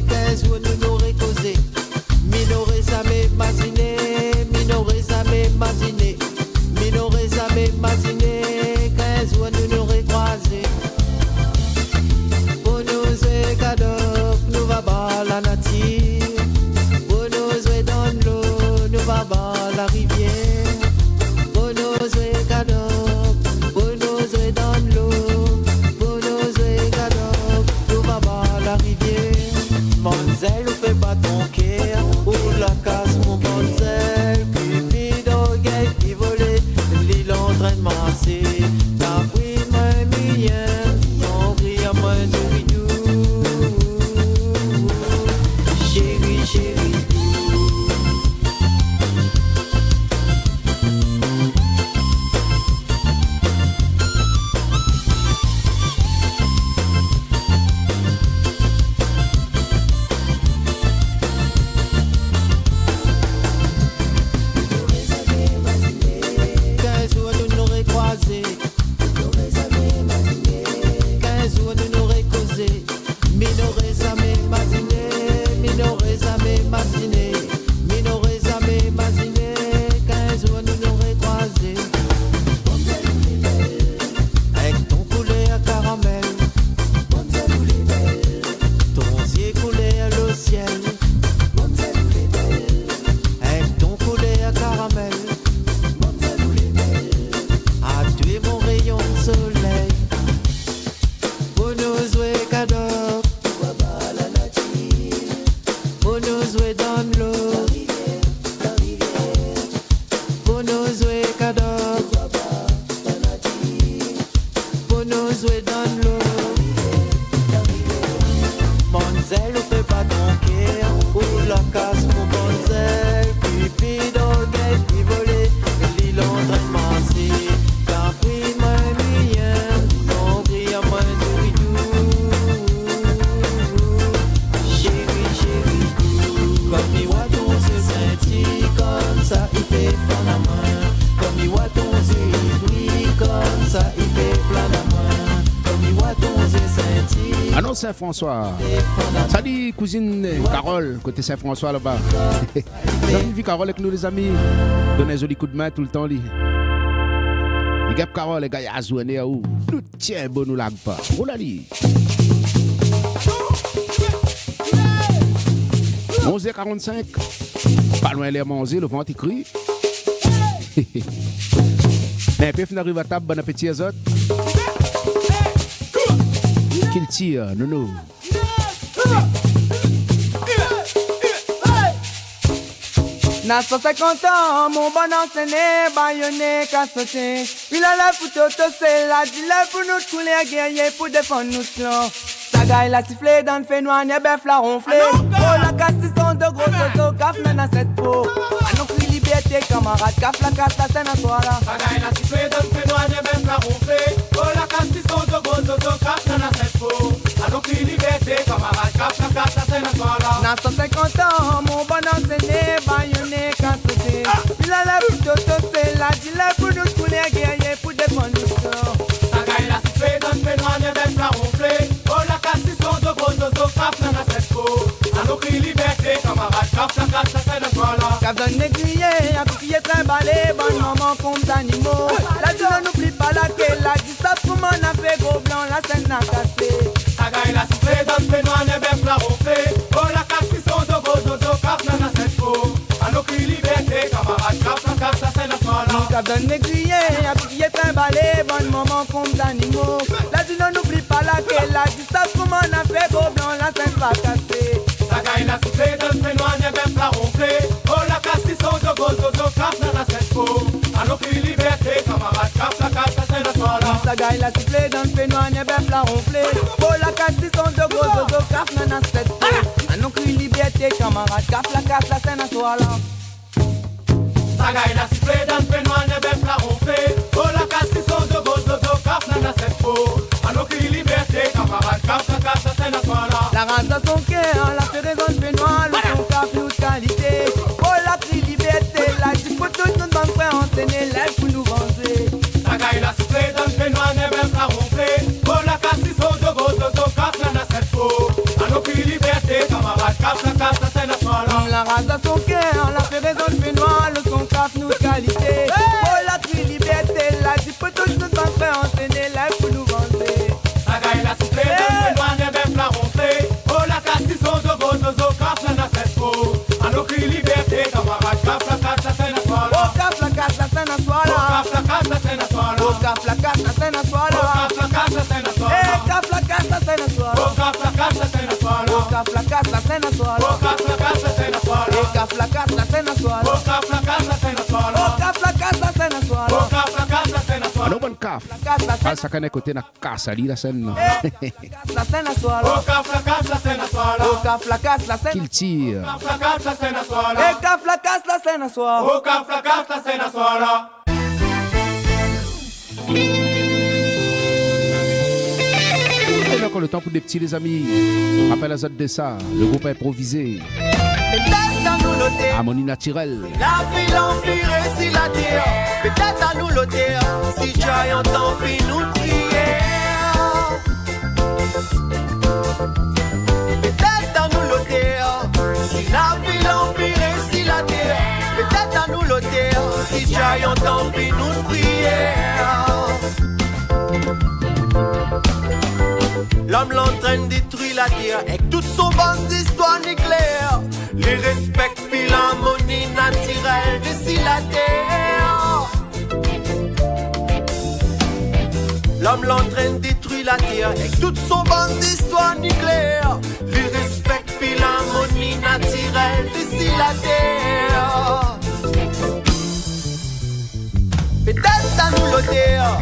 15 jours nous n'aurait causé. M'aurait jamais imaginé, m'aurait jamais imaginé. M'aurait jamais imaginé 15 jours nous n'aurait croisé. Pour nous c'est cadeau, nous va bas la nature. Pour nous c'est dans l'eau, nous va bas la rivière. Pour nous c'est cadeau. Monzel, fais pas ton cœur, ou la casse mon Monzel. Pipi d'orgueil qui volait, l'île en train de masser. T'as pris ma mienne, on prie à moi de bidou. Chérie, chérie.
passé. Café, moi, mien, ton brillant, moi, chérie, chérie, comme miroiton se scintille, comme ça il fait fort la main. Comme miroiton se brille, comme ça il fait plein la main. Comme miroiton se scintille.
Ah non, Saint-François. Salut, cousine Carole, côté Saint-François là-bas. Vous avez vu Carole avec nous, les amis? Donne un joli coup de main tout le temps, lui. Les gars, Carole, les gars, y'a zouané à où? Tout tient bon, nous lag pas. Oh là, lui. 11h45. Pas loin les manger, le ventre écrit. Mais puis, on arrive à table, bon appétit aux autres. Qu'il tire, non.
N'a 150 ans, mon bon enseigné, baïonné, cassoté. Il a la photo, c'est la dilette pour nous couler à guerrier pour défendre nos clans. Sa gaille la sifflé dans le fait noir, y'a bœuf la ronflé. Oh la casse, ils sont de gros autos, caf n'a cette peau. À nos cris liberté, camarades, caf la casse, la scène à soir là. Sa gaille la sifflé dans le fait noir, y'a bœuf la ronflé. Oh la casse, ils sont de gros autos, caf n'a cette peau. À nos cris liberté, camarades, caf la casse, la scène à soir là. N'a 150 ans, mon bon enseigné, baïonné, cassoté. Il a la photo, c'est la dilette pour nous couler à guerrier pour défendre nos clans. Sa gaille la sifflé dans le fait noir, y'a bœuf la ronflé. Oh la casse, ils sont de gros autos, caf n'a cette peau. À nos cris liberté, camarades, caf la casse, la scène à soir là. Caf donne négrier, à pied trimballé, bonne maman comme d'animaux. La vie ne n'oublie pas laquelle, la dit ça pour m'en a fait gros blanc, la scène a cassé. Sa gaille la sifflé dans le fait noir, y'a bœuf la ronflé. Oh la casse, ils sont de gros autos, caf n'a cette peau. À nos cris liberté, camarades, caf la casse, la scène à soir là. Caf donne négrier, à pied trimballé, bonne maman comme d'animaux. La vie ne n'oublie pas laquelle, la dit ça pour m'en a fait gros blanc, la scène va casser. Sa gaille la sifflé dans le fait noir, y'a bœuf la ronflé. Oh la casse, ils sont de gros autos, caf n'a cette peau. À nos cris liberté, camarades, caf la casse, la scène à soir là. Sa gaille la sifflé dans le fait noir, y'a bœuf la ronflé. Oh la casse, ils sont de gros autos, caf n'a cette peau. À nos cris liberté, camarades, caf la casse, la scène à soir là. Sa gaille la sifflé dans le fait noir, y'a bœuf la ronflé. Oh la casse, ils sont de gros autos, caf n'a cette peau. À nos cris liberté, camarades, caf la casse, la scène à soir là. La race dans son cœur, la fait raison de fait noir, le son caf nous de qualité. Oh la cri liberté, la dit pour tout nous banque prêt enseigner, l'air pour nous venger. Sa gaille la sifflé dans le fait noir, y'a bœuf la ronflé. Oh la casse, ils sont de gros autos, caf n'a cette peau. À nos cris liberté, camarades, caf la casse, la scène à soir là. La race dans son cœur, la fait raison de fait noir, le son caf nous de qualité. Oh la cri liberté, la dit pour tout nous banque prêt enseigner, l'air pour nous venger. Sa gaille la sifflé dans le fait noir, y'a bœuf la ronflé. Oh la casse, ils sont de gros autos, caf n'a cette peau. À nos cris liberté, camarades, caf la casse, la scène à soir là. Oh caf la casse, la scène à soir là. Oh caf la casse, la scène à soir là. Oh caf la casse, la scène à soir là. Oh caf la casse, la scène à soir là. Eh caf la casse, la scène à soir là. Oh caf la casse, la scène à soir là. Oh caf la casse, la scène à soir là. Oh caf la casse, la scène à soir là. Eh caf la casse, la scène à soir là. Oh caf la casse, la scène à soir là. Oh caf la casse, la scène à soir là. Oh caf la casse, la scène à soir là.
Alors, bonne caf. Ah, ça connaît côté na casse, ali la scène.
La scène à soir là. Oh caf la casse, la scène à soir là. Oh caf la casse, la scène.
Qu'il tire.
Oh caf la casse, la scène à soir là. Eh caf la casse, la scène à soir. Oh caf la casse, la scène à soir là.
Et encore le temps pour des petits, les amis. Rappel à Zod de ça, le groupe improvisé. Harmonie naturelle.
La ville empirée si la terre, peut-être à nous l'auteur, si tu as entendu nous prier. Peut-être à nous l'auteur, si la ville empirée si la terre, peut-être à nous l'auteur, si tu as entendu nous prier. L'homme l'entraîne détruire la terre avec toute son bande d'histoires nucléaires. Les respecte puis l'harmonie naturelle de si la terre. L'homme l'entraîne détruire la terre avec toute son bande d'histoires nucléaires. Les respecte puis l'harmonie naturelle de si la terre. Peut-être à nous l'auteur,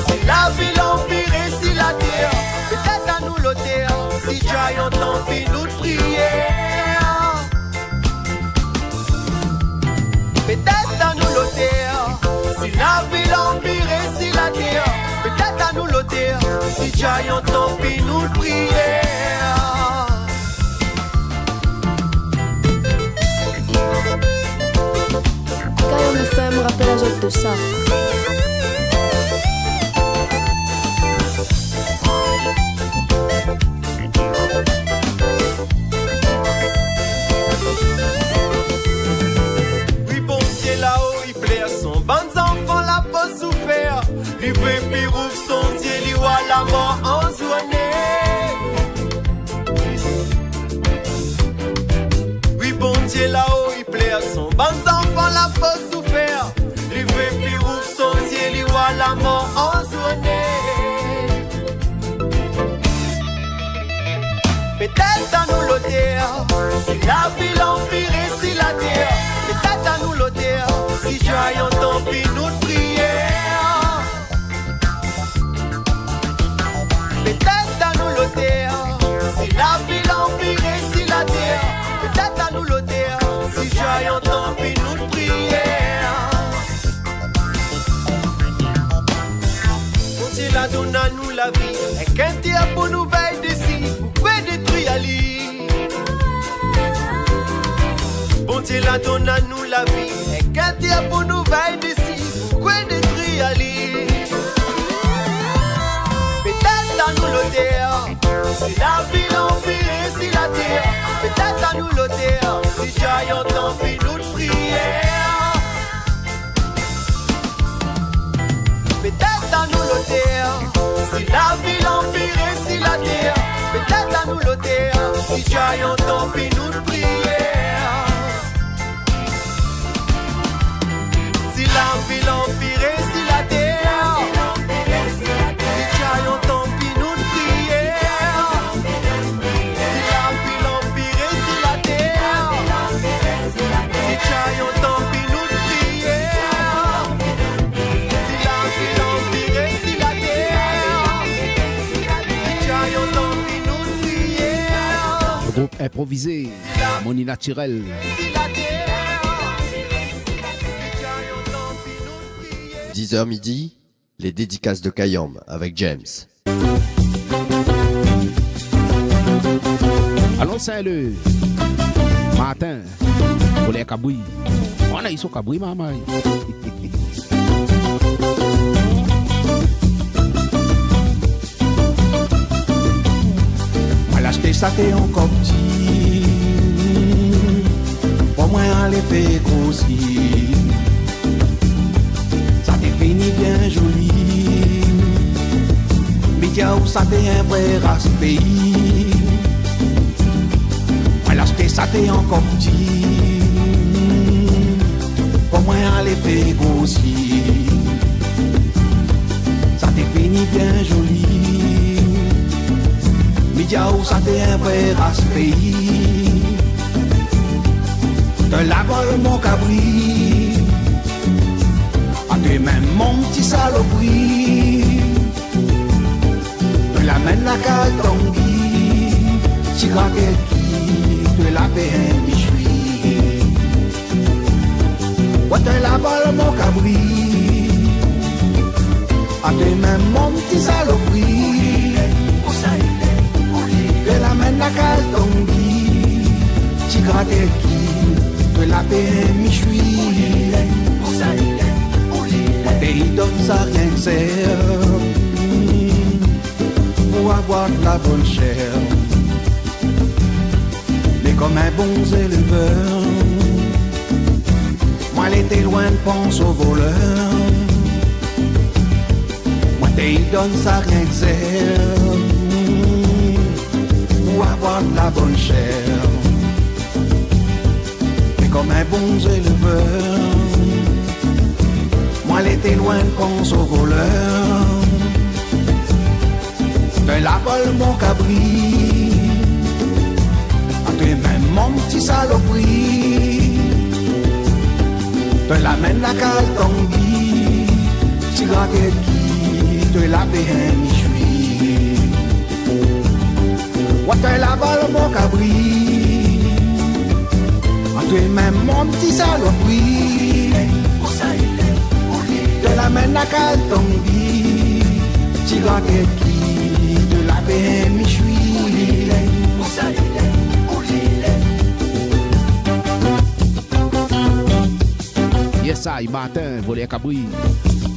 si la ville empirée si la terre. Peut-être à nous l'auteur, si tu as entendu nous prier. Peut-être à nous l'auteur,
Si la ville empire, si la terre, peut-être à nous l'ôter. Si Jayon tant pis nous le prier.
Kayom FM rappelle à autres de ça.
Oui, bon Dieu là-haut, il plaît à son bon enfant, la pas souffert. Il veut puis rouvre son ciel, il voit la mort en soigné. Oui, bon Dieu là-haut, il plaît à son bon enfant, la pas souffert. Il veut puis rouvre son ciel, il voit la mort en soigné. Peut-être à nous l'auteur, si la ville empire et si la terre. Peut-être à nous l'auteur, si Jayon tant pis nous de prière. Peut-être à nous l'auteur, si la ville empire et si la terre. Peut-être à nous l'auteur, si Jayon tant pis nous de prière. Quand il a donné à nous la vie, et quand il a pour nous veille d'ici, vous pouvez détruire à l'île. Bon Dieu la donne à nous la vie. Et quand il y a pour nous veille d'ici, pourquoi détruire à l'île? Peut-être à nous l'auteur, si la vie l'empire, si la terre. Peut-être à nous l'auteur, si Jayon tant pis nous de prière. Peut-être à nous l'auteur, si la vie l'empire, si la terre. Peut-être à nous l'auteur, si Jayon tant pis nous de prière. Si la ville empire, si la terre, si Jayon tant pis nous de prière. Si la ville empire, si la terre, si Jayon tant pis nous de prière. Si la ville empire, si la terre, si Jayon tant pis nous de prière.
Le groupe improvisé, Harmonie naturelle.
10h midi, les dédicaces de Kayom avec James.
Allons Saint-Le, matin, pour les cabouilles. On a eu son cabouille, maman.
Moi l'acheter ça t'es encore petit. Pour moi aller faire grossir. Ça t'est fini bien joli. Mais tiens où ça t'est un vrai race pays. Moi l'acheter ça t'est encore petit. Pour moi aller faire grossir. Ça t'est fini bien joli. Mais tiens où ça t'est un vrai race pays. De la vol mon cabri. A toi même mon petit saloperie. De la mène la cale Tanguy. Si raquette qui de la paix un bichoui. Ouais de la vol mon cabri. A toi même mon petit saloperie. De la mène la cale Tanguy. Si raquette qui de la paix un bichoui. Et il donne ça rien que sert pour avoir de la bonne chair. Mais comme un bon éleveur, moi l'été loin de pense au voleur. Moi il donne ça rien que sert pour avoir de la bonne chair. Mais comme un bon éleveur, moi l'été loin pense au voleur. De la vol mon cabri. A toi même mon petit saloperie. De la mène la cale Tanguy. Si raquette qui de la paix un michoui. Ouais de la vol mon cabri. A toi même mon petit saloperie. la mène à Katombi, petit rocket qui de la paix michoui.
Où ça il est, où il est.
Yes, ça, matin, voler à Cabri.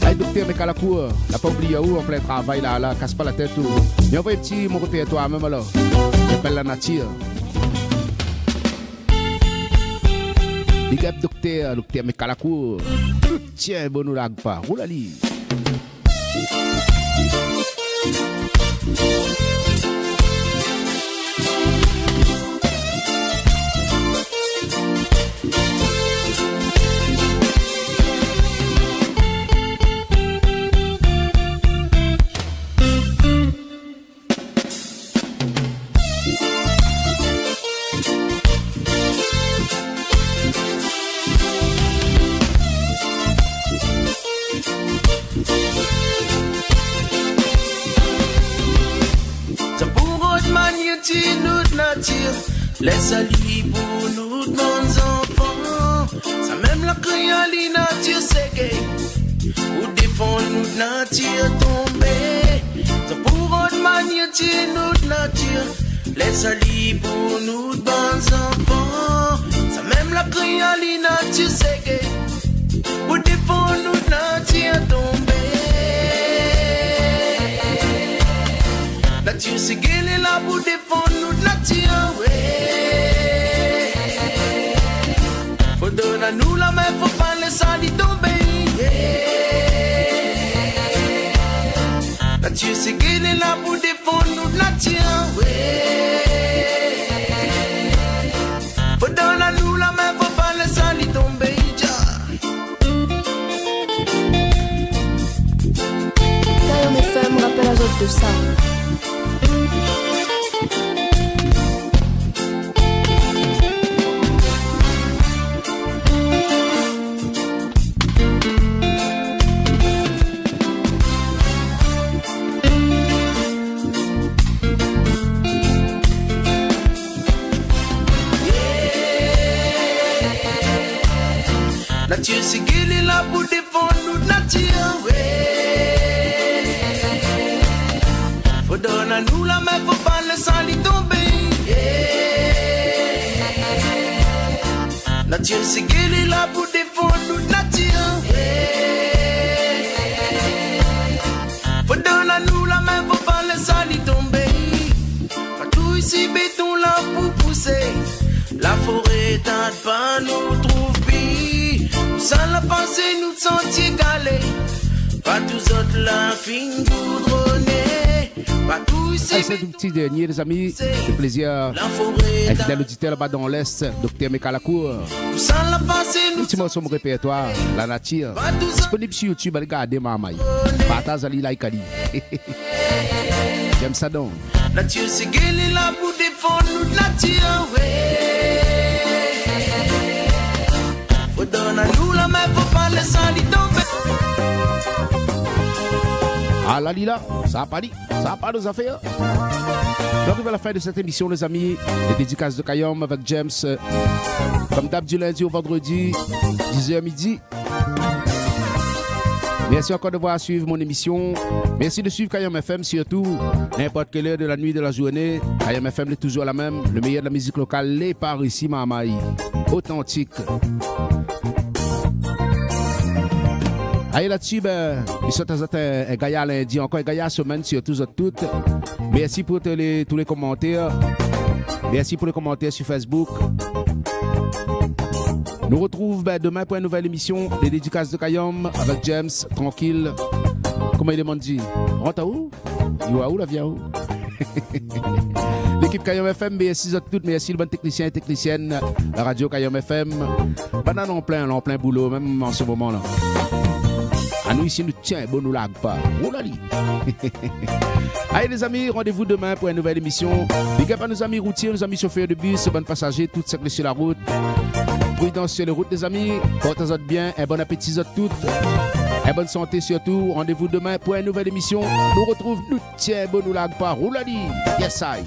Hey, docteur Mekalakour, n'a pas oublié où, en plein travail là, casse pas la tête tout. Mais envoie un petit mon répertoire même alors. J'appelle la nature. Big up docteur Mekalakour. Tout tient bon ou lag pas. Roulali.
Laisse aller pour nous bons enfants. Ça même la créole nature c'est gay. Ou défendre nous nature tomber. Ça pour autre manière tirer notre nature. Laisse aller pour nous bons enfants. Ça même la créole nature c'est gay. Ou défendre nous nature tomber. Nature c'est gay là pour défendre nous nature ouais. Faut donner à nous la main, faut pas laisser aller tomber. Nature c'est qu'elle est là pour défendre nous nature. Faut donner à nous la main, faut pas laisser aller tomber.
Kayom FM rappelle à autres de ça.
Nature c'est qu'elle est là pour défendre nous nature. Faut donner à nous la main, faut pas laisser aller tomber. Nature c'est qu'elle est là pour défendre nous nature. Faut donner à nous la main, faut pas laisser aller tomber. Pas tout ici béton là pour pousser. La forêt t'aide pas nous trouve. Sans la pensée, nous sentiers galés. Pas tous autres la fin goudronnée. Pas tous ces
c'est un petit dernier, les amis. Le plaisir. Un fidèle auditeur là-bas dans l'Est, docteur Mekalakour.
Sans la pensée, nous
petit morceau mon répertoire, la nature. Disponible sur YouTube, regardez maman. Partage à l'île Kali. J'aime ça donc.
Nature, c'est qu'elle est là pour défendre nous nature. Faut donner à nous la main, faut pas laisser aller tomber.
Ah la lila, ça a pas dit, ça a pas nos affaires. On arrive à la fin de cette émission, les amis. Les dédicaces de Kayom avec James. Comme d'hab du lundi au vendredi, 10h midi. Merci encore de voir suivre mon émission. Merci de suivre Kayom FM surtout. N'importe quelle heure de la nuit, de la journée. Kayom FM est toujours la même. Le meilleur de la musique locale, les par ici, Mamaï. Authentique. Allez là-dessus, ils sont un gaillard lundi, encore un gaillard semaine sur tous et toutes. Merci pour tous les commentaires. Merci pour les commentaires sur Facebook. Nous retrouvons demain pour une nouvelle émission des dédicaces de Kayom avec James, tranquille. Comment il demande dit? Rentre où? Il va où la via où? L'équipe Kayom FM, merci à toutes, merci le bon technicien et technicienne. La radio Kayom FM. Banane en plein boulot, même en ce moment-là. À nous ici, nous tiens, bon, nous lag pas. Oh là là. Allez les amis, rendez-vous demain pour une nouvelle émission. Big up à nos amis routiers, nos amis chauffeurs de bus, bonnes passagers, toutes celles sur la route. Prudence sur les routes, les amis. Portez-vous bien, un bon appétit à toutes. Et bonne santé surtout. Rendez-vous demain pour une nouvelle émission. Nous retrouvons, nous tiens, bon, nous lag pas. Oh là là. Yes, I.